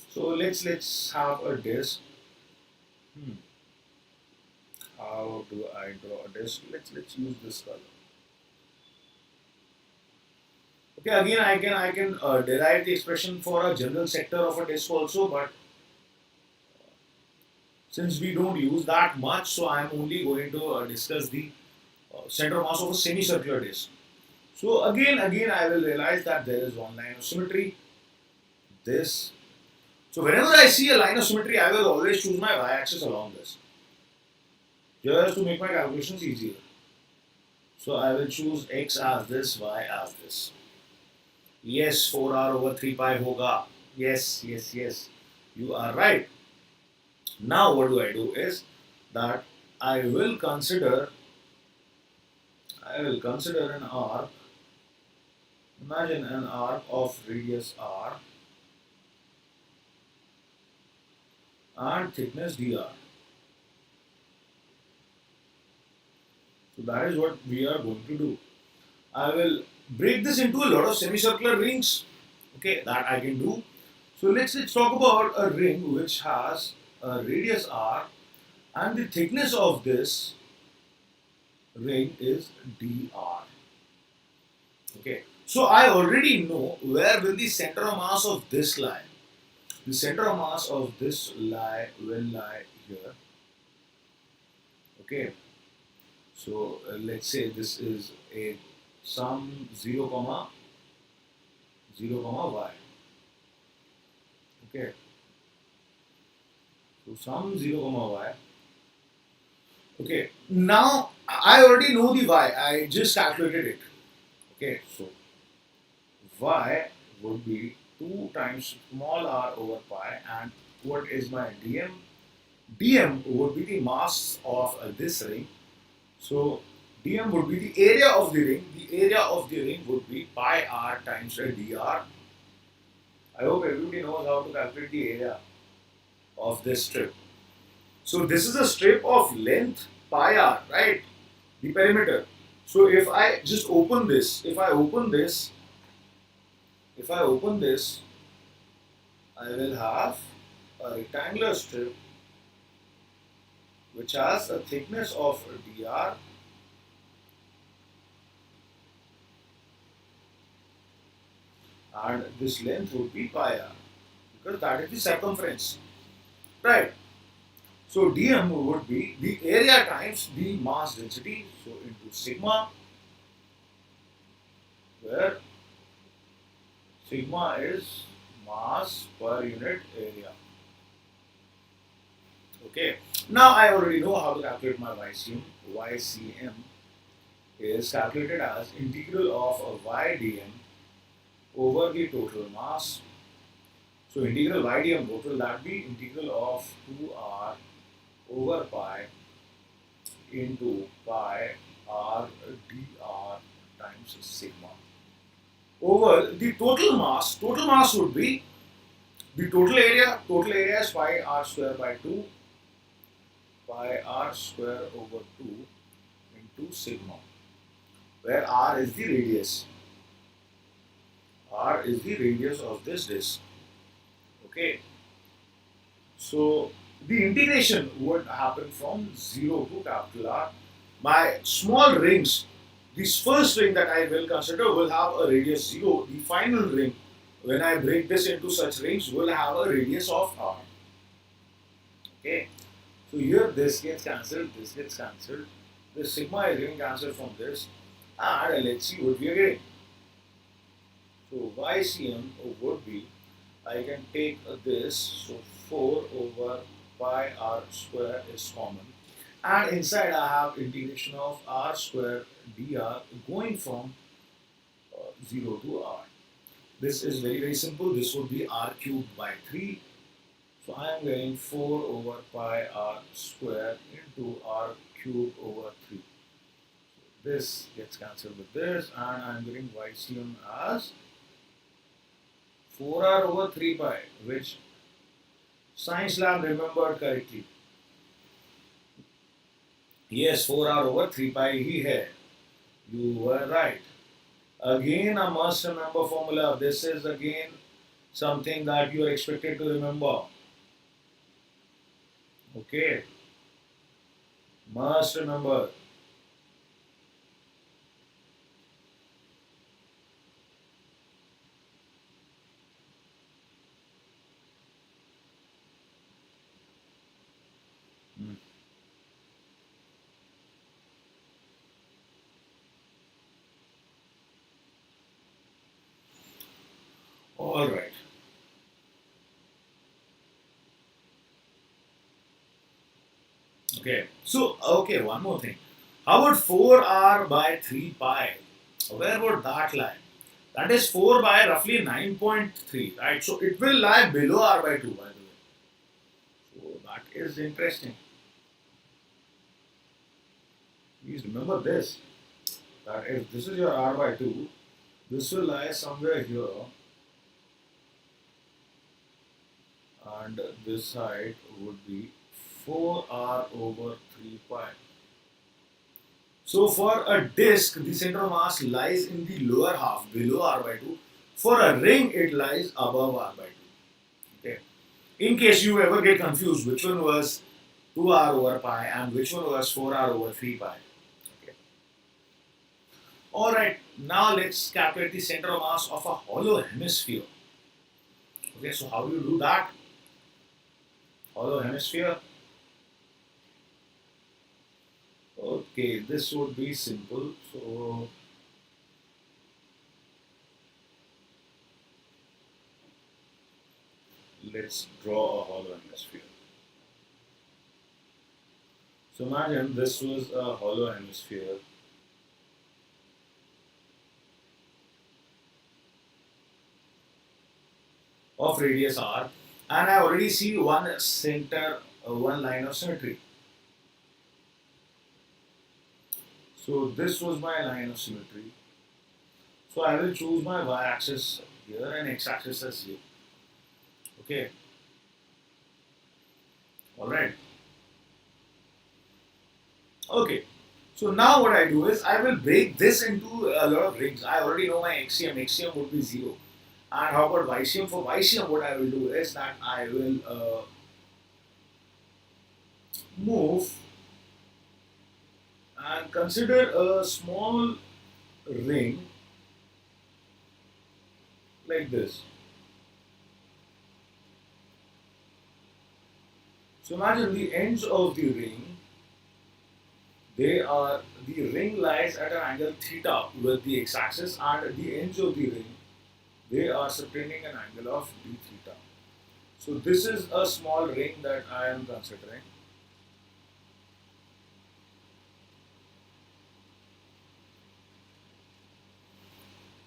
S1: So let's have a disc. Hmm. How do I draw a disc? Let's use this color. Okay, again I can derive the expression for a general sector of a disc also, but since we don't use that much, so I am only going to discuss the center mass of a semicircular disc. So again I will realize that there is one line of symmetry. This. So whenever I see a line of symmetry, I will always choose my y-axis along this, just to make my calculations easier. So I will choose x as this, y as this. Yes, 4r over 3 pi hoga. Yes. You are right. Now what do I do is that I will consider an arc. Imagine an arc of radius r and thickness dr. So that is what we are going to do. I will break this into a lot of semicircular rings. Okay, that I can do. So let's talk about a ring which has a radius r and the thickness of this ring is dr. Okay, so I already know where will the center of mass of this lie. The center of mass of this will lie here. Okay, so let's say this is a some 0 comma 0 comma y. Okay, so some 0 comma y. Okay, now I already know the y. I just calculated it. Okay, so y would be 2 times small r over pi, and what is my dm? Dm would be the mass of this ring. So dm would be the area of the ring. The area of the ring would be pi r times dr. I hope everybody knows how to calculate the area of this strip. So this is a strip of length pi r, right? The perimeter. So if I just open this, if I open this, I will have a rectangular strip which has a thickness of dr and this length would be pi r because that is the circumference, right? So dm would be the area times the mass density, so into sigma, where sigma is mass per unit area. Okay, now I already know how to calculate my YCM. YCM is calculated as integral of y dm over the total mass. So integral y dm, what will that be? Integral of 2r over pi into pi r dr times sigma over the total mass. Total mass would be the total area. Total area is pi r square by 2, pi r square over 2 into sigma, where r is the radius. R is the radius of this disc. Okay. So the integration would happen from 0 to capital R. My small rings, this first ring that I will consider will have a radius 0. The final ring, when I break this into such rings, will have a radius of R. Okay. So here this gets cancelled, this gets cancelled. This sigma is getting cancelled from this. And let's see what we are getting. So YCM would be, I can take this, so 4 over pi r square is common, and inside I have integration of r square dr going from 0 to r. This is very simple. This would be r cubed by 3. So I am getting 4 over pi r square into r cubed over 3. This gets cancelled with this, and I am getting YCM as 4r over 3 pi, which Science lab remembered correctly. Yes, 4r over 3 pi ही है. You were right. Again a must remember formula. This is again something that you are expected to remember. Okay. Must remember. Hmm. All right. Okay. So, okay, one more thing. How about 4r by 3 pi? Where would that lie? That is 4 by roughly 9.3, right? So, it will lie below r by 2, by the way. So, that is interesting. Please remember this, that if this is your r by 2, this will lie somewhere here, and this side would be 4r over 3 pi. So for a disk, the center of mass lies in the lower half, below r by 2. For a ring, it lies above r by 2. Okay. In case you ever get confused, which one was 2r over pi and which one was 4r over 3 pi. Okay. Alright, now let's calculate the center of mass of a hollow hemisphere. Okay, so how do you do that? Hollow hemisphere. Okay, this would be simple. So let's draw a hollow hemisphere. So imagine this was a hollow hemisphere. Of radius r, and I already see one center, one line of symmetry. So this was my line of symmetry. So I will choose my y-axis here and x-axis as here. Okay. Alright. Okay. So now what I do is I will break this into a lot of rings. I already know my axiom. Axiom would be 0. And how about YCM? For YCM, what I will do is that I will move and consider a small ring like this. So imagine the ends of the ring, the ring lies at an angle theta with the x-axis, and the ends of the ring, they are subtending an angle of d theta. So this is a small ring that I am considering.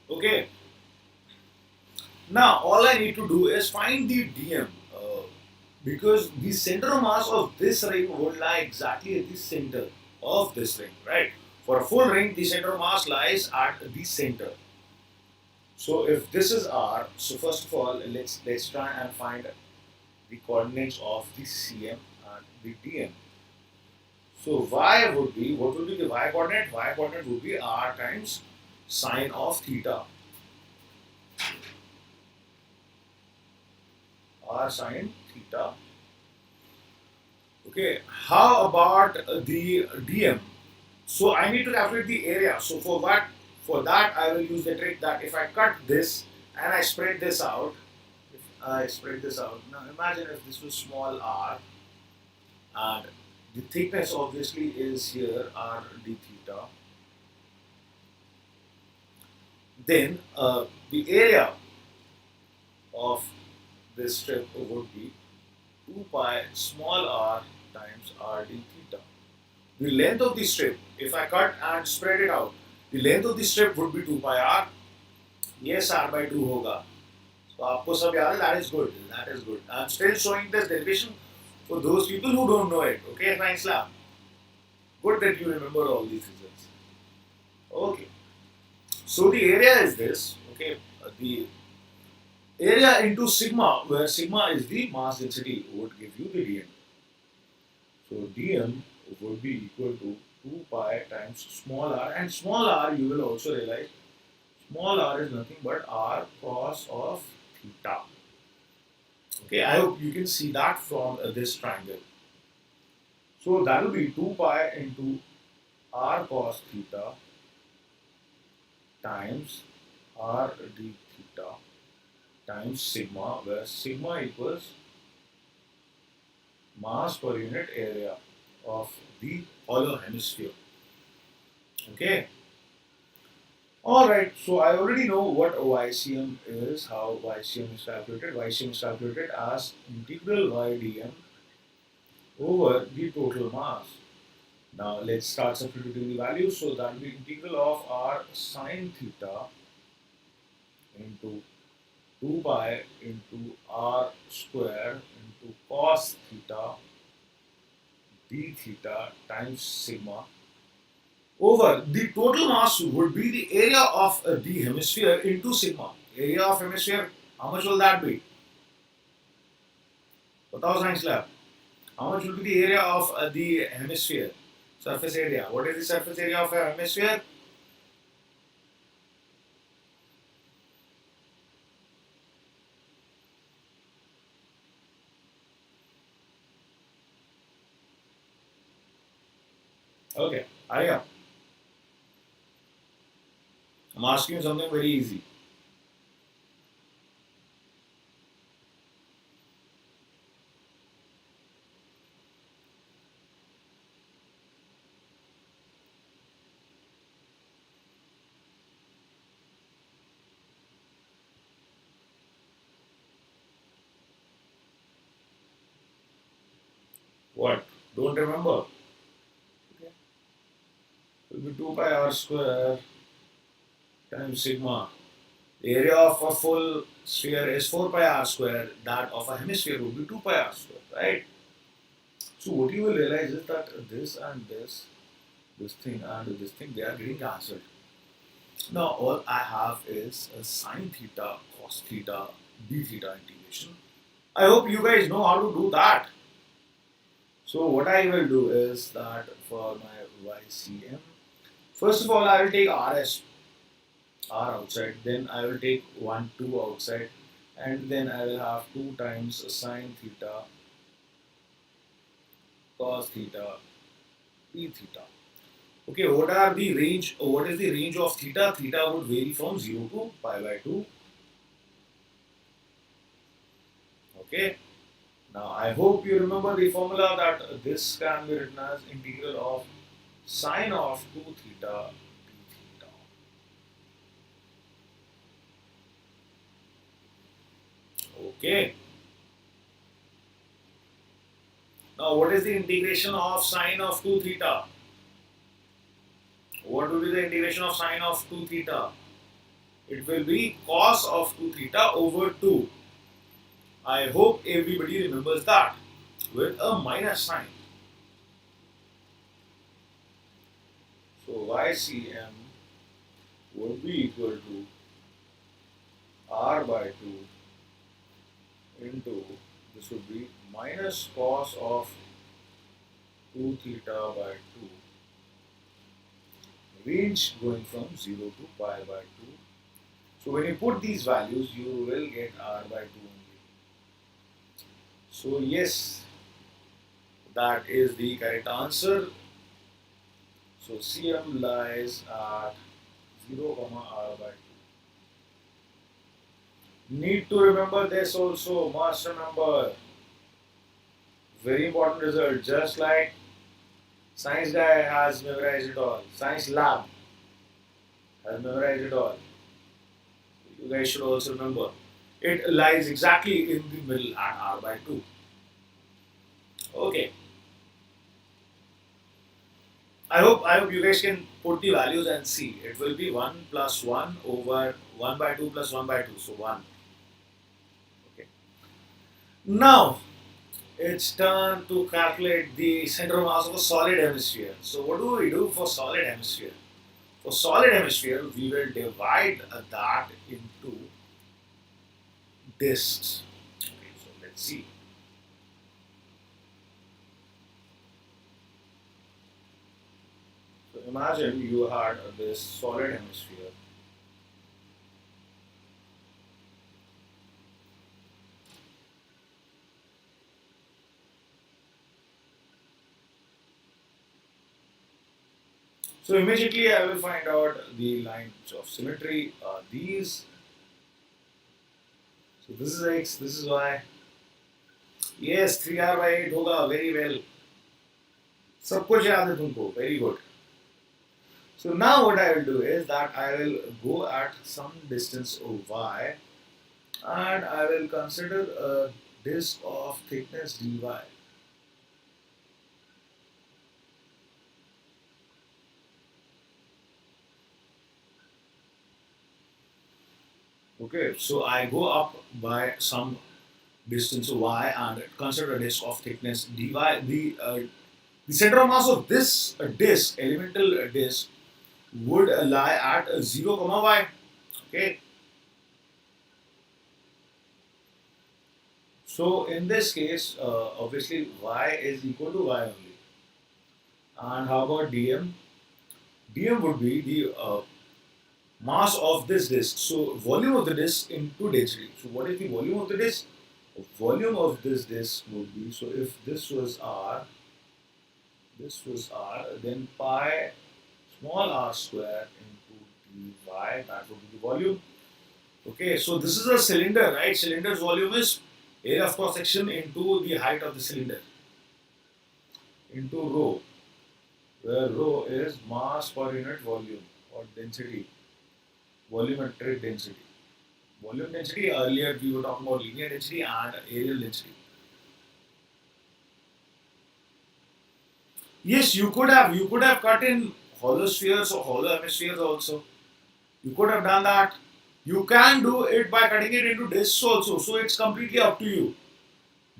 S1: Okay. Now all I need to do is find the dm, because the center of mass of this ring would lie exactly at the center of this ring, right? For a full ring, the center of mass lies at the center. So if this is r, so first of all, let's try and find the coordinates of the cm and the dm. So y would be, what would be the y coordinate? Y coordinate would be r times sine of theta. R sine theta. Okay, how about the dm? So I need to calculate the area. So for what? For that I will use the trick that if I cut this and I spread this out, if I spread this out. Now imagine if this was small r, and the thickness obviously is here r d theta. Then the area of this strip would be 2 pi small r times r d theta. The length of the strip, if I cut and spread it out, the length of the strip would be 2 pi r. Yes, r by 2 होगा. So आपको सब याद है, that is good. That is good. I'm still showing this derivation for those people who don't know it. Okay, science lab. Good that you remember all these results. Okay. So the area is this. Okay. The area into sigma, where sigma is the mass density, would give you the dm. So dm would be equal to 2 pi times small r, and small r you will also realize small r is nothing but r cos of theta. Okay, I hope you can see that from this triangle. So that will be 2 pi into r cos theta times r d theta times sigma, where sigma equals mass per unit area of the hollow hemisphere. Okay. Alright, so I already know what YCM is, how YCM is calculated. YCM is calculated as integral y dm over the total mass. Now let's start substituting the values. So that will be integral of r sine theta into 2 pi into r square into cos theta d theta times sigma over the total mass would be the area of the hemisphere into sigma. Area of hemisphere, how much will that be? Batao science lab. How much will be the area of the hemisphere? Surface area. What is the surface area of a hemisphere? Okay, hurry up. I'm asking you something very easy. What? Don't remember? Okay. It will be 2 pi r square times sigma. The area of a full sphere is 4 pi r square. That of a hemisphere would be 2 pi r square, right? So what you will realize is that this and this thing and this thing, they are getting cancelled. Now all I have is a sine theta, cos theta, d theta integration. I hope you guys know how to do that. So what I will do is that for my YCM, first of all I will take RS, R outside, then I will take 1, 2 outside, and then I will have 2 times sine theta, cos theta, d theta. Okay, what are the range? What is the range of theta? Theta would vary from 0 to pi by 2. Okay. Now I hope you remember the formula that this can be written as integral of sine of 2 theta d theta. Okay. Now what is the integration of sine of 2 theta? What will be the integration of sine of 2 theta? It will be cos of 2 theta over 2. I hope everybody remembers that with a minus sign. So YCM would be equal to R by 2 into, this would be minus cos of 2 theta by 2, range going from 0 to pi by 2. So when you put these values, you will get R by 2 only. So yes, that is the correct answer. So CM lies at 0, R by 2. Need to remember this also, must remember. Very important result, just like science guy has memorized it all, science lab has memorized it all. You guys should also remember. It lies exactly in the middle at R by 2. Okay. I hope you guys can put the values and see. It will be 1 plus 1 over 1 by 2 plus 1 by 2. So 1. Okay. Now it's turn to calculate the center of mass of a solid hemisphere. So what do we do for solid hemisphere? For solid hemisphere, we will divide that into discs. Okay, so let's see. So imagine you had this solid hemisphere. So immediately I will find out the lines of symmetry. These. So this is x, this is y. Yes, 3r by 8 होगा. Very well. सब कुछ याद है तुमको. Very good. So now what I will do is that I will go at some distance of y and I will consider a disk of thickness dy. Okay, so I go up by some distance y and consider a disk of thickness dy. The center of mass of this disk, elemental disk, would lie at 0, y. Okay. So in this case, obviously y is equal to y only. And how about dm? Dm would be the mass of this disk. So volume of the disk into density. So what is the volume of the disk? The volume of this disk would be, so if this was r, then pi small r square into dy, that would be the volume. Okay, so this is a cylinder, right? Cylinder's volume is area of cross section into the height of the cylinder into rho, where rho is mass per unit volume or density, volumetric density. Volume density, earlier we were talking about linear density and areal density. Yes, you could have cut in hollow spheres or hollow hemispheres also. You could have done that. You can do it by cutting it into discs also. So it's completely up to you.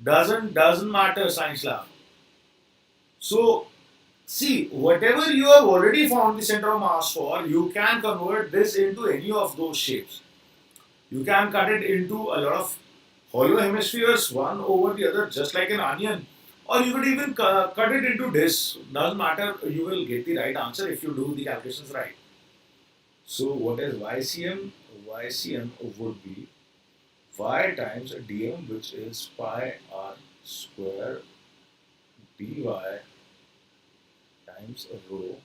S1: Doesn't matter, science lab. So see, whatever you have already found the center of mass for, you can convert this into any of those shapes. You can cut it into a lot of hollow hemispheres, one over the other, just like an onion. Or you could even cut it into discs. Doesn't matter, you will get the right answer if you do the calculations right. So what is YCM? YCM would be y times dm, which is pi r square dy times rho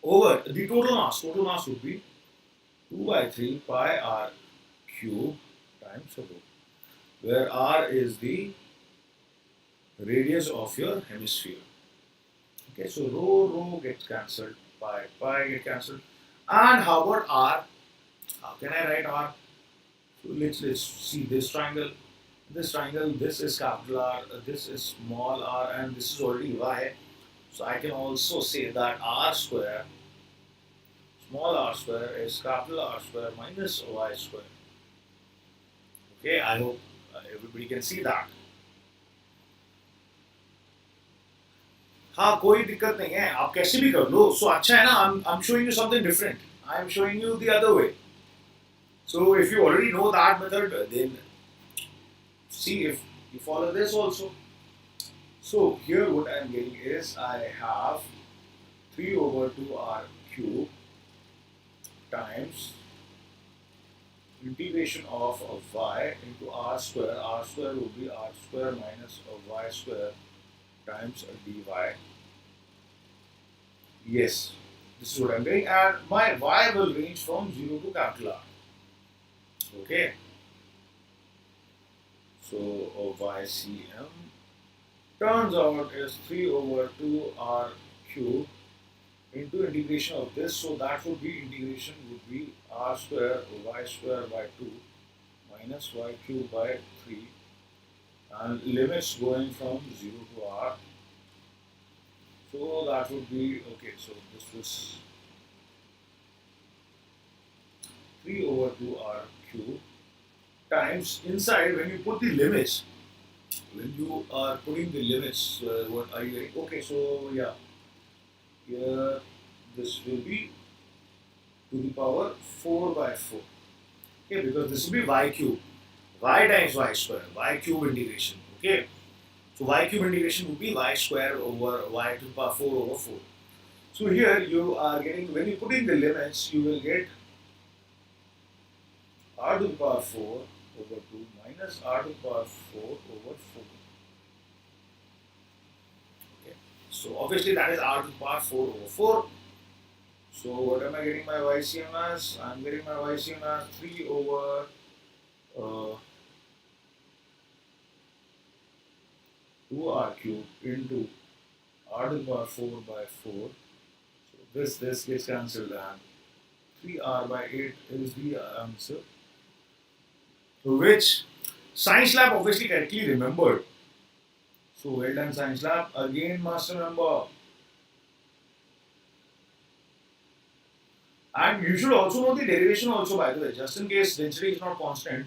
S1: over the total mass. Total mass would be 2 by 3 pi r cube times rho, where r is the radius of your hemisphere. Okay, so rho gets cancelled, pi get cancelled. And how about r? How can I write r? So let's see this triangle. This triangle, this is capital R, this is small r, and this is already y. So I can also say that r square, small r square, is capital R square minus y square. Okay, I hope everybody can see that. हाँ कोई दिक्कत नहीं है, आप कैसे भी कर लो. So अच्छा है ना, I'm showing you something different. I'm showing you the other way. So if you already know that method, then see if you follow this also. So here what I am getting is I have 3 over 2r cube times integration of y into r square. R square will be r square minus y square times dy. Yes, this is what I'm doing, and my y will range from 0 to capital R. Okay. So YCM turns out is 3 over 2r cube into integration of this. So that would be integration would be r square y square by 2 minus y cube by 3 and limits going from 0 to r. So that would be okay. So this was 3 over 2 r cube times inside when you put the limits. When you are putting the limits, what are you getting? Okay, so yeah, here this will be to the power 4 by 4. Okay, because this will be y cube. Y times y square, y cube integration. Okay, so y cube integration would be y square over y to the power 4 over 4. So here you are getting, when you put in the limits, you will get r to the power 4 over 2 minus r to the power 4 over 4. Okay, so obviously that is r to the power 4 over 4. So what am I getting my YCM as? I am getting my YCM as 3 over uh, 2r cube into r to the power 4 by 4. So this gets cancelled and 3r by 8 is the answer. Which Science Lab obviously correctly remembered. So well done Science Lab. Again must remember. And you should also know the derivation also, by the way, just in case density is not constant.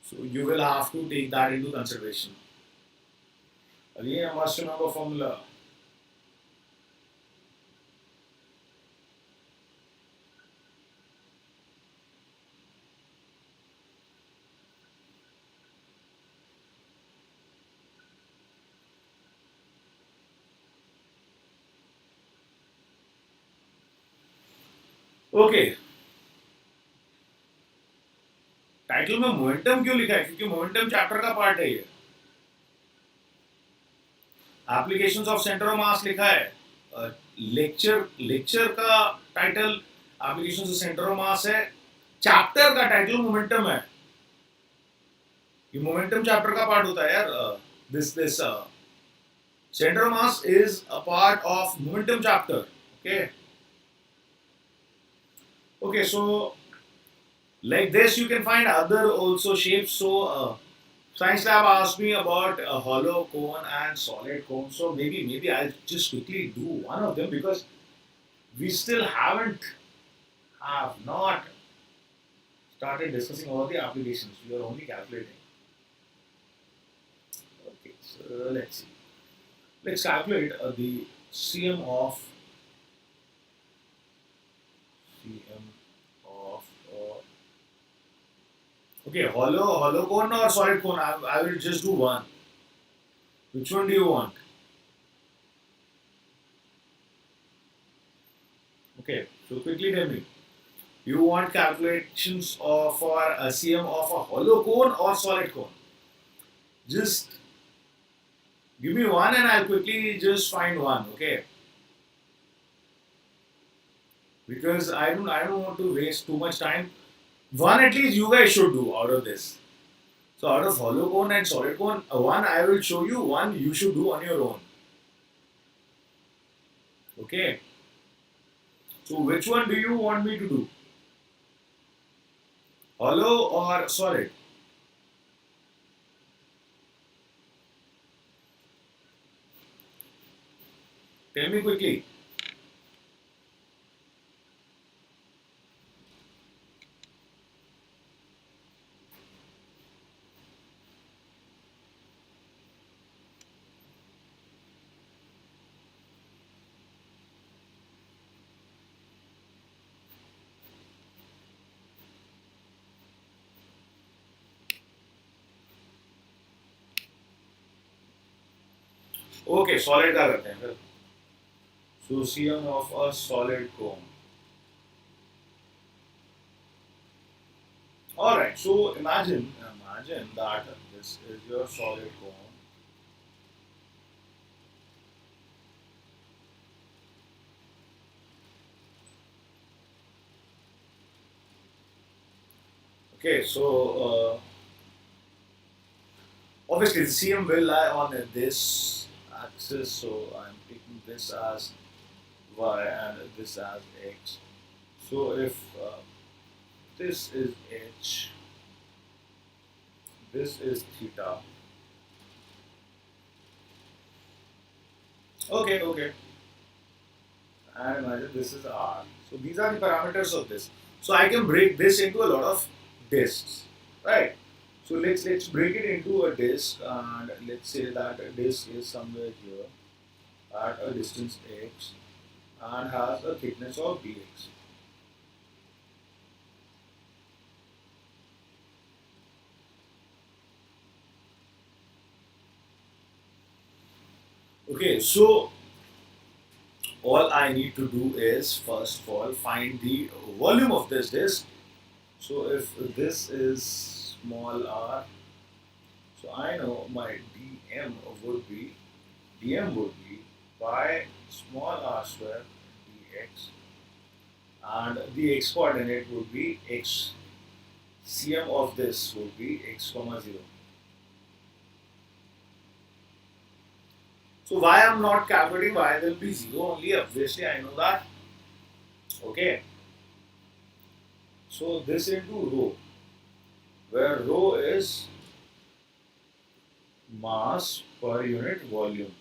S1: So you will have to take that into consideration. Again, a must remember formula. Okay, title में momentum क्यों लिखा है? क्योंकि momentum chapter का part है ये. Applications of centre of mass लिखा है. लेक्चर का title applications of centre of mass है. चैप्टर का टाइटल मोमेंटम है. ये मोमेंटम चैप्टर का पार्ट होता है यार. This centre of mass is a part of momentum chapter. Okay, so like this you can find other also shapes. So Science Lab asked me about a hollow cone and solid cone. So maybe I'll just quickly do one of them because we still have not started discussing all the applications. We are only calculating. Okay, so let's see. Let's calculate the cm of okay, hollow cone or solid cone. I will just do one. Which one do you want? Okay, so quickly tell me. You want calculations for a cm of a hollow cone or solid cone? Just give me one and I'll quickly just find one. Okay. Because I don't want to waste too much time. One at least you guys should do out of this. So out of hollow cone and solid cone, one I will show you, one you should do on your own. Okay. So which one do you want me to do? Hollow or solid? Tell me quickly. Okay, solid का करते हैं फिर. So cm of a solid cone. Alright, so imagine that this is your solid cone. Okay, so obviously the cm will lie on this axis, so I'm taking this as y and this as x. So if this is h, this is theta, Okay, okay. And imagine this is R. So these are the parameters of this. So I can break this into a lot of disks, right? So let's break it into a disk, and let's say that a disk is somewhere here at a distance x and has a thickness of dx. Okay, so all I need to do is first of all find the volume of this disk. So if this is small r, so I know my would be dm would be pi small r square dx, and the x coordinate would be x. Cm of this would be x comma 0. So why I'm not calculating y will be 0 only? Obviously I know that. Okay. So this into rho, where rho is mass per unit volume.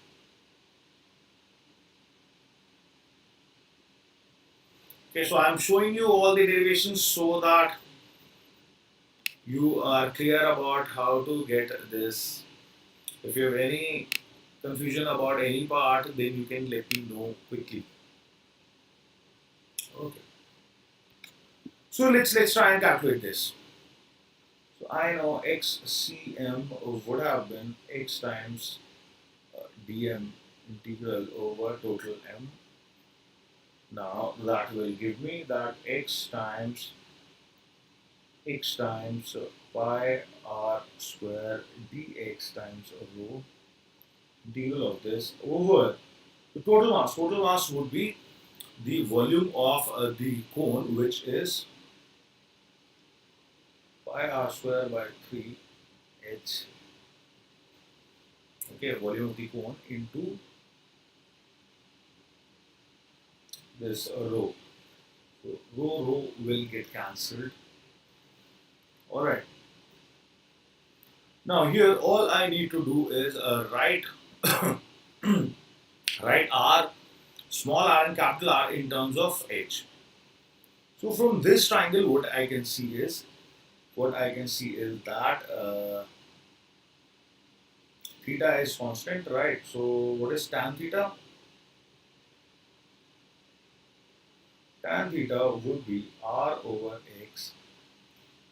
S1: Okay, so I'm showing you all the derivations so that you are clear about how to get this. If you have any confusion about any part, then you can let me know quickly. Okay. So let's try and calculate this. So I know xcm would have been x times dm integral over total m. Now that will give me that x times pi r square dx times rho integral of this over the total mass. Total mass would be the volume of the cone, which is pi r square by 3 h. Okay, volume of the cone into this rho. So rho will get cancelled. All right. Now here all I need to do is write write r, small r and capital R in terms of h. So from this triangle, what I can see is that theta is constant, right? So what is tan theta? Tan theta would be r over x.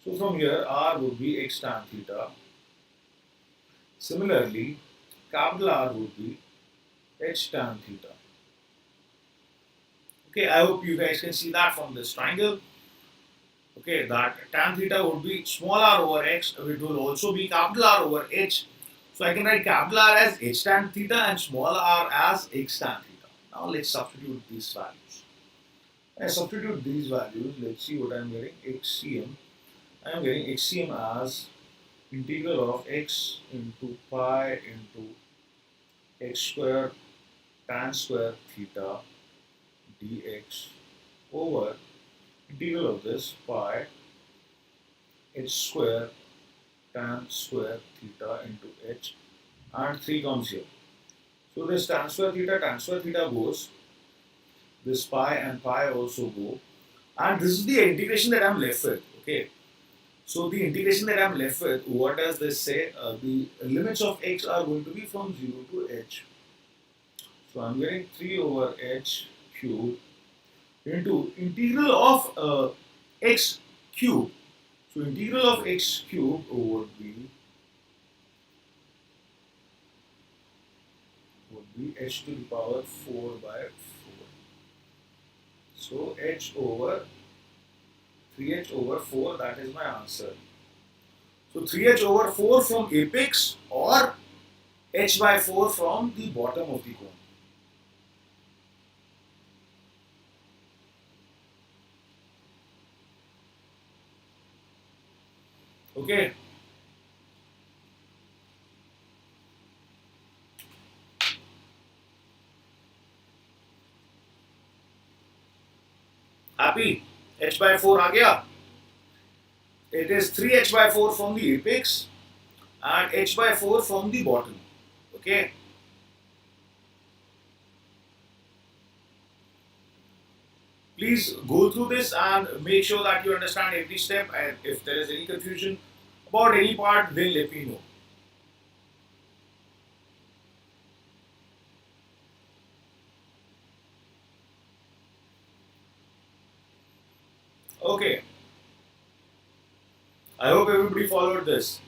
S1: So from here, r would be x tan theta. Similarly, capital R would be h tan theta. Okay, I hope you guys can see that from this triangle. Okay, that tan theta would be small r over x, it will also be capital R over h. So I can write capital R as h tan theta and small r as x tan theta. Now let's substitute these values. I substitute these values, let's see what I am getting. xcm, I am getting xcm as integral of x into pi into x square tan square theta dx over integral of this pi h square tan square theta into h, and 3 comes here. So this tan square theta goes, this pi and pi also go, and this is the integration that I'm left with. Okay, so the integration that I'm left with, what does this say? The limits of x are going to be from 0 to h. So I'm getting 3 over h cube into integral of x cube. So integral of x cube would be h to the power 4 by 4. So h over 3h over 4, that is my answer. So 3h over 4 from apex or h by 4 from the bottom of the cone. Okay. Happy? h by 4 आ गया. It is 3h by 4 from the apex and h by 4 from the bottom. Okay. Please go through this and make sure that you understand every step, and if there is any confusion about any part, then let me know. Okay, I hope everybody followed this.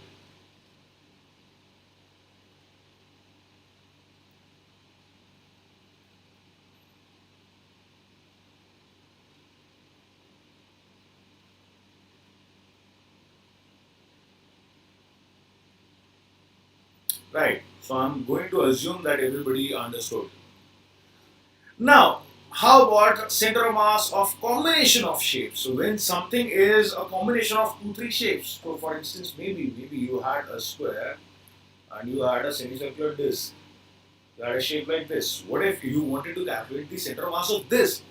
S1: Right, so I'm going to assume that everybody understood. Now, how about center of mass of combination of shapes? So when something is a combination of two, three shapes, so for instance, maybe you had a square and you had a semicircular disc. You had a shape like this. What if you wanted to calculate the center of mass of this?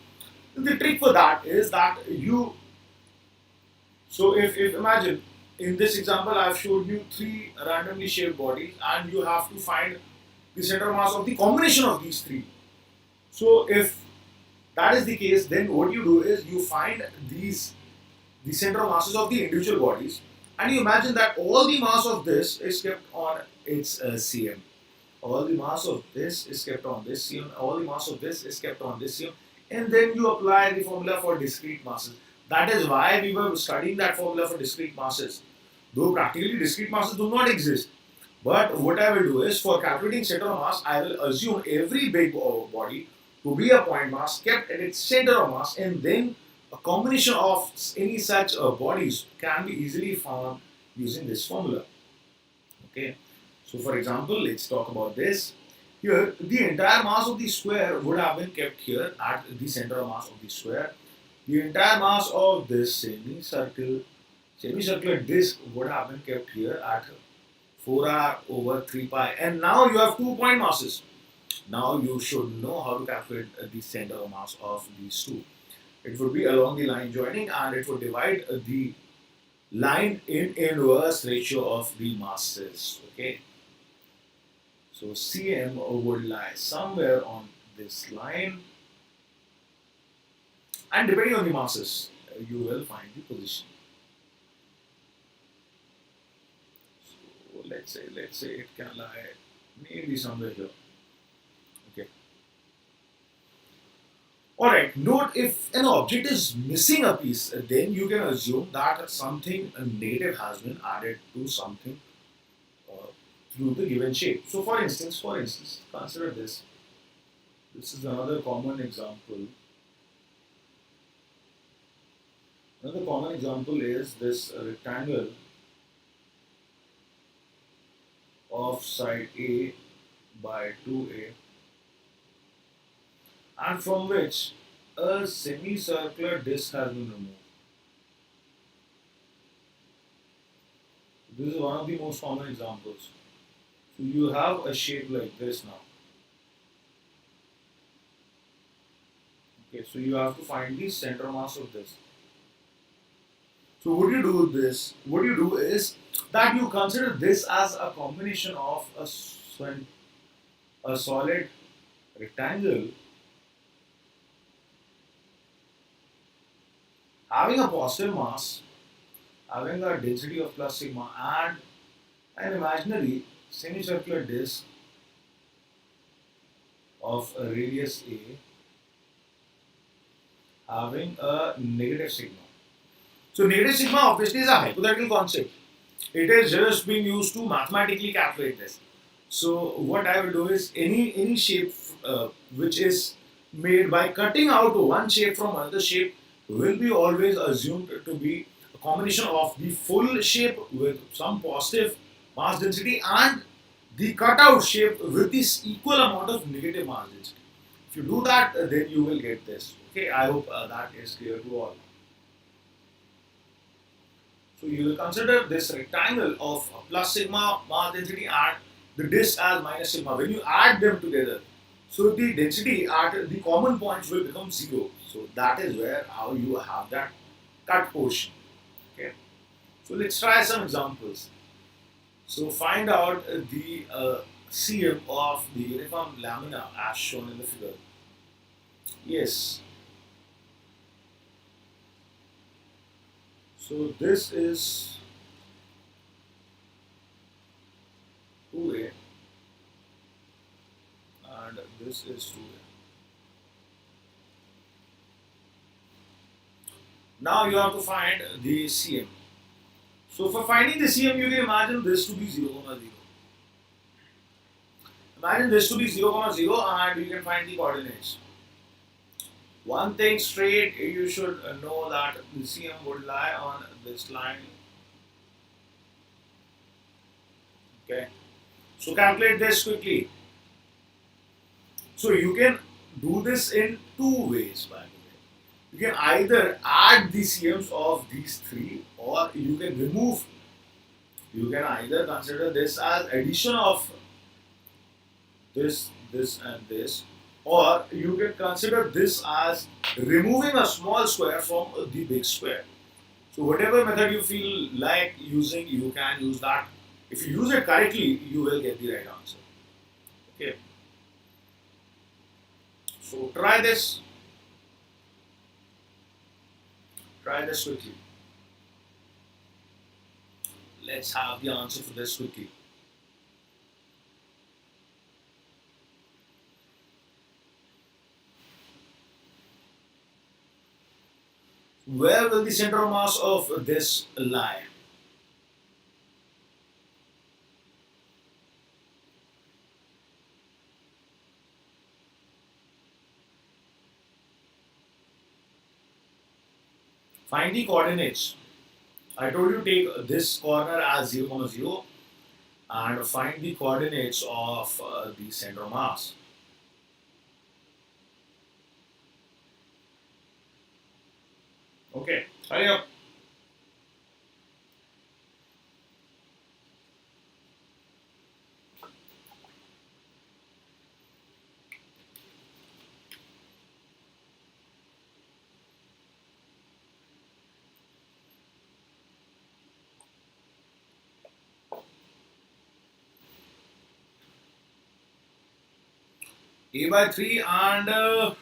S1: The trick for that is that if imagine in this example I've showed you three randomly shaped bodies and you have to find the center of mass of the combination of these three. So if that is the case, then what you do is you find the center of masses of the individual bodies, and you imagine that all the mass of this is kept on its CM. All the mass of this is kept on this CM. All the mass of this is kept on this CM, and then you apply the formula for discrete masses. That is why we were studying that formula for discrete masses. Though practically discrete masses do not exist. But what I will do is for calculating center of mass, I will assume every big body to be a point mass kept at its center of mass, and then a combination of any such bodies can be easily found using this formula. Okay. So for example, let's talk about this. Here, the entire mass of the square would have been kept here at the center of mass of the square. The entire mass of this semicircular disc would have been kept here at 4r over 3 pi. And now you have 2 point masses. Now you should know how to calculate the center of mass of these two. It would be along the line joining, and it would divide the line in inverse ratio of the masses. Okay. So Cm would lie somewhere on this line, and depending on the masses, you will find the position. So let's say it can lie maybe somewhere here. Okay. Alright, note if an object is missing a piece, then you can assume that something negative has been added to something uh, through the given shape. So for instance, consider this. This is another common example. Another common example is this rectangle of side A by 2A, and from which a semicircular disc has been removed. This is one of the most common examples. So you have a shape like this now. Okay, so you have to find the center mass of this. So what you do with this? What you do is that you consider this as a combination of a solid rectangle having a positive mass, having a density of plus sigma, and an imaginary semicircular disc of a radius A having a negative sigma. So negative sigma obviously is a hypothetical concept. It is just being used to mathematically calculate this. So what I will do is any shape which is made by cutting out one shape from another shape will be always assumed to be a combination of the full shape with some positive mass density and the cutout shape with this equal amount of negative mass density. If you do that, then you will get this. Okay, I hope that is clear to all. So you will consider this rectangle of plus sigma mass density and the disk as minus sigma. When you add them together, so the density at the common points will become 0. So that is where how you have that cut portion. Okay. So let's try some examples. So find out the CM of the uniform lamina as shown in the figure. Yes. So this is 2a and this is 2a. Now you have to find the CM. So for finding the CM, you can imagine this to be 0, 0. Imagine this to be 0, 0 and you can find the coordinates. One thing straight, you should know that the CM would lie on this line. Okay. So calculate this quickly. So you can do this in two ways, by the way. You can either add the CMs of these three or you can remove. You can either consider this as addition of this, this and this, or you can consider this as removing a small square from the big square. So whatever method you feel like using, you can use that. If you use it correctly, you will get the right answer. Okay. So try this. Try this quickly. Let's have the answer for this quickly. Where will the center of mass of this lie? Find the coordinates. I told you take this corner as 0, 0 and find the coordinates of the center of mass. Okay, hurry up. A by 3 and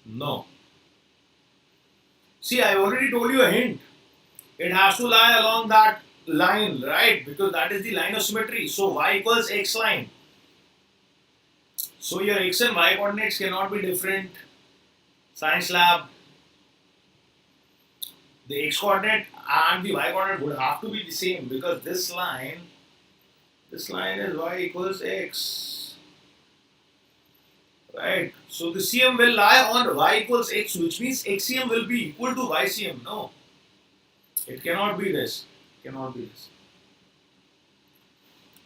S1: no. See, I already told you a hint. It has to lie along that line, right? Because that is the line of symmetry. So y equals x line. So your x and y coordinates cannot be different. Science lab. The x coordinate and the y coordinate would have to be the same because this line is y equals x. Right? So the CM will lie on y equals x, which means xCM will be equal to yCM. No. It cannot be this. It cannot be this.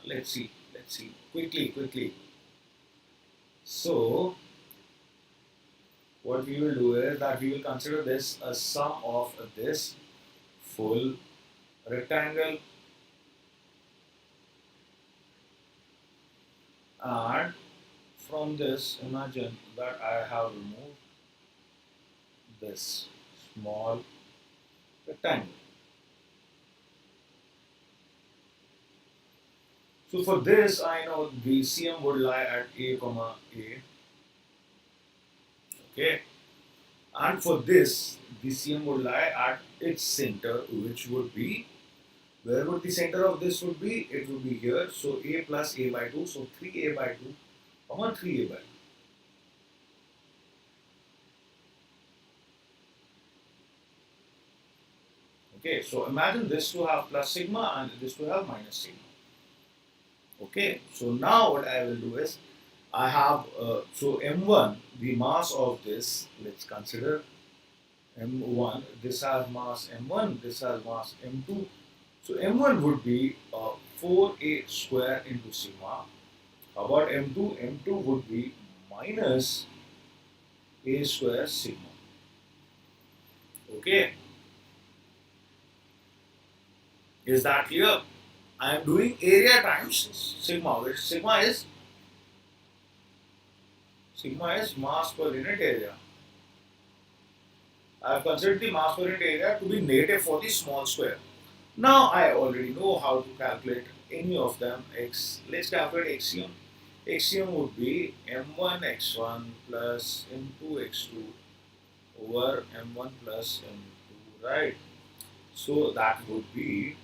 S1: Let's see. Let's see. Quickly, quickly. So, what we will do is that we will consider this a sum of this full rectangle and from this imagine that I have removed this small rectangle. So for this I know the CM would lie at a comma a. Okay, and for this the CM would lie at its center, which would be, where would the center of this would be? It would be here. So a plus a by 2. So 3a by 2 comma 3a by 2. Okay, so imagine this to have plus sigma and this to have minus sigma. Okay, so now what I will do is I have so m1, the mass of this, let's consider m1, this has mass m1, this has mass m2. So m1 would be 4a square into sigma. How about m2? M2 would be minus a square sigma. Okay. Is that clear? I am doing area times sigma, which sigma is mass per unit area. I have considered the mass per unit area to be negative for the small square. Now I already know how to calculate any of them. Let's calculate xCM. xCM would be m1 x1 plus m2 x2 over m1 plus m2, right? So that would be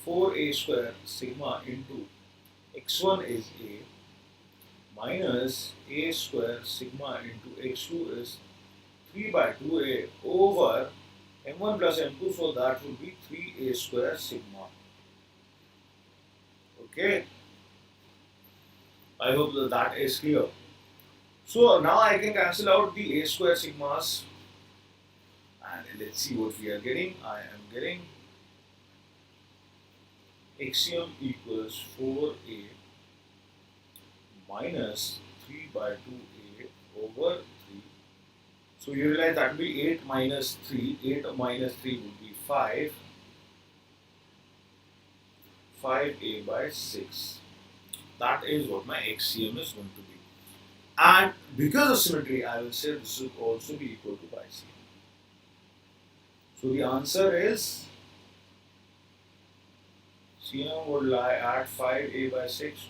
S1: 4a square sigma into x1 is a minus a square sigma into x2 is 3 by 2a over m1 plus m2, so that will be 3a square sigma. Okay, I hope that is clear. So now I can cancel out the a square sigmas and let's see what we are getting. I am getting axiom equals 4a minus 3 by 2a over 3. So you realize that will be 8 minus 3. 8 minus 3 would be 5. 5a by 6. That is what my axiom is going to be. And because of symmetry, I will say this will also be equal to pi c. So the answer is Cm would lie at 5a by 6,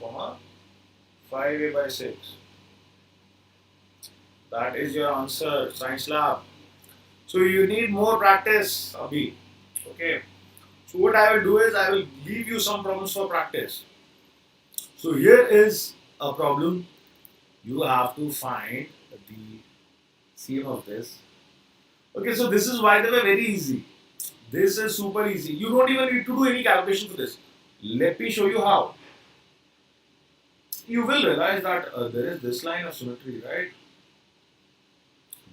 S1: 5a by 6. That is your answer, science lab. So you need more practice, Abhi. Okay. So what I will do is I will leave you some problems for practice. So here is a problem. You have to find the Cm of this. Okay, so this is, by the way, very easy. This is super easy. You don't even need to do any calculation for this. Let me show you how. You will realize that there is this line of symmetry, right?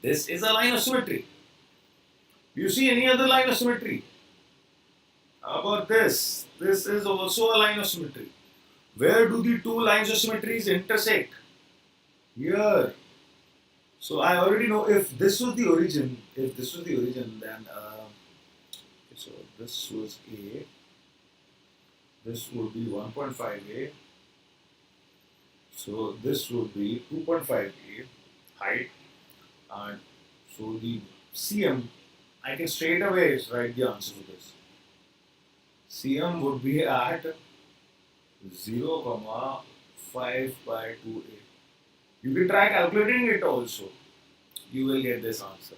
S1: This is a line of symmetry. You see any other line of symmetry? How about this? This is also a line of symmetry. Where do the two lines of symmetries intersect? Here. So I already know if this was the origin, then so this was A, this would be 1.5A, so this would be 2.5A height, and so the Cm, I can straight away write the answer to this. Cm would be at 0, 5 by 2A. You can try calculating it also. You will get this answer.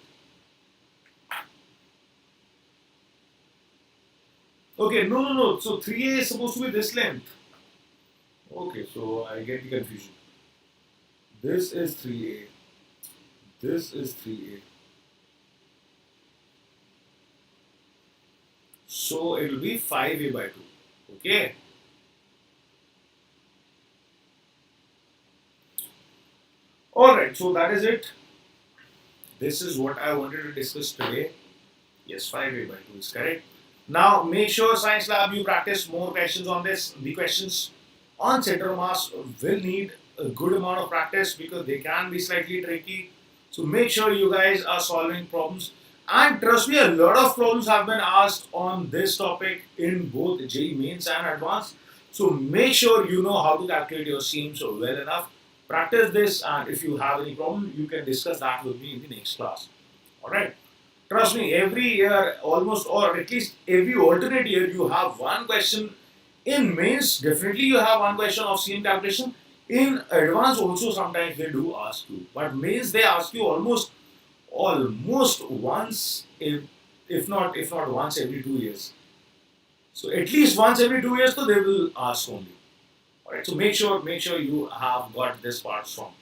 S1: Okay, no. So 3A is supposed to be this length. Okay, so I get the confusion. This is 3A. This is 3A. So it will be 5A by 2. Okay. Alright, so that is it. This is what I wanted to discuss today. Yes, 5A by 2 is correct. Now, make sure Science Lab you practice more questions on this. The questions on center of mass will need a good amount of practice because they can be slightly tricky. So make sure you guys are solving problems. And trust me, a lot of problems have been asked on this topic in both JEE Mains and Advanced. So make sure you know how to calculate your seams well enough. Practice this, and if you have any problem, you can discuss that with me in the next class. Alright. Trust me, every year, almost, or at least every alternate year, you have one question. In mains, definitely you have one question of seam calculation. In advanced also sometimes they do ask you. But mains they ask you almost once, if not once every 2 years. So at least once every 2 years, so they will ask only. Alright, so make sure you have got this part strong.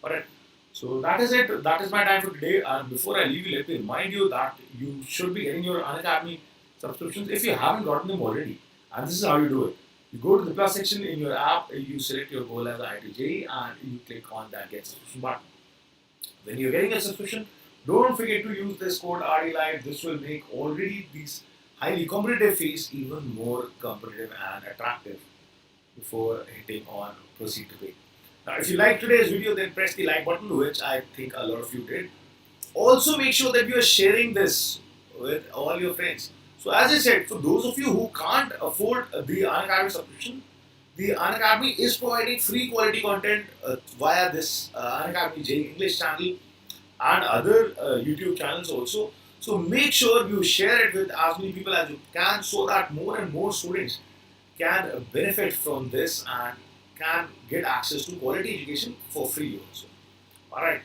S1: Alright. So that is it. That is my time for today. And before I leave you, let me remind you that you should be getting your Unacademy subscriptions if you haven't gotten them already. And this is how you do it. You go to the plus section in your app, you select your goal as IIT JEE and you click on that get subscription button. When you're getting a subscription, don't forget to use this code RDLive. This will make already these highly competitive fees even more competitive and attractive before hitting on proceed to pay. Now, if you like today's video, then press the like button, which I think a lot of you did. Also, make sure that you are sharing this with all your friends. So, as I said, for those of you who can't afford the Unacademy subscription, the Unacademy is providing free quality content via this Unacademy JEE English channel and other YouTube channels also. So, make sure you share it with as many people as you can so that more and more students can benefit from this and can get access to quality education for free also. Alright.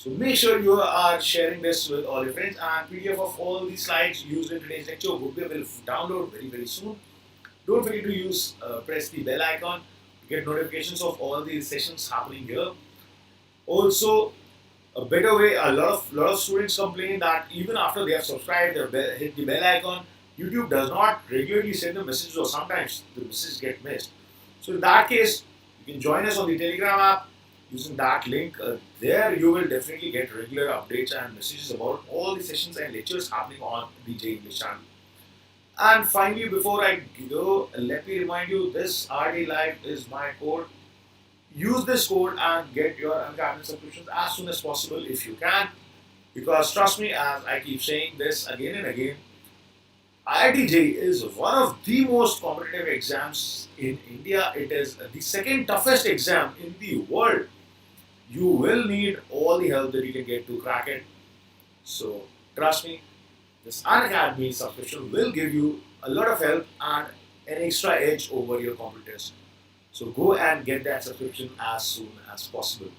S1: So make sure you are sharing this with all your friends, and PDF of all these slides used in today's lecture would be available for download very soon. Don't forget to press the bell icon to get notifications of all these sessions happening here. Also, a better way, a lot of students complain that even after they have subscribed, they hit the bell icon, YouTube does not regularly send them messages, or sometimes the messages get missed. So in that case, you can join us on the Telegram app using that link. There you will definitely get regular updates and messages about all the sessions and lectures happening on the JEE English channel. And finally, before I go, let me remind you, this RD Live is my code. Use this code and get your Unacademy subscriptions as soon as possible if you can. Because trust me, as I keep saying this again and again, IIT JEE is one of the most competitive exams in India. It is the second toughest exam in the world. You will need all the help that you can get to crack it. So trust me, this Unacademy subscription will give you a lot of help and an extra edge over your competitors. So go and get that subscription as soon as possible.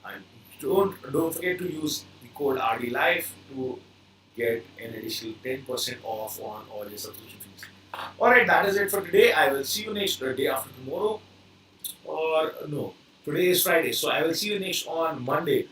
S1: And don't forget to use the code RDLIFE to get an additional 10% off on all your subscription fees. Alright, that is it for today. I will see you next day after tomorrow. Or no, today is Friday. So I will see you next on Monday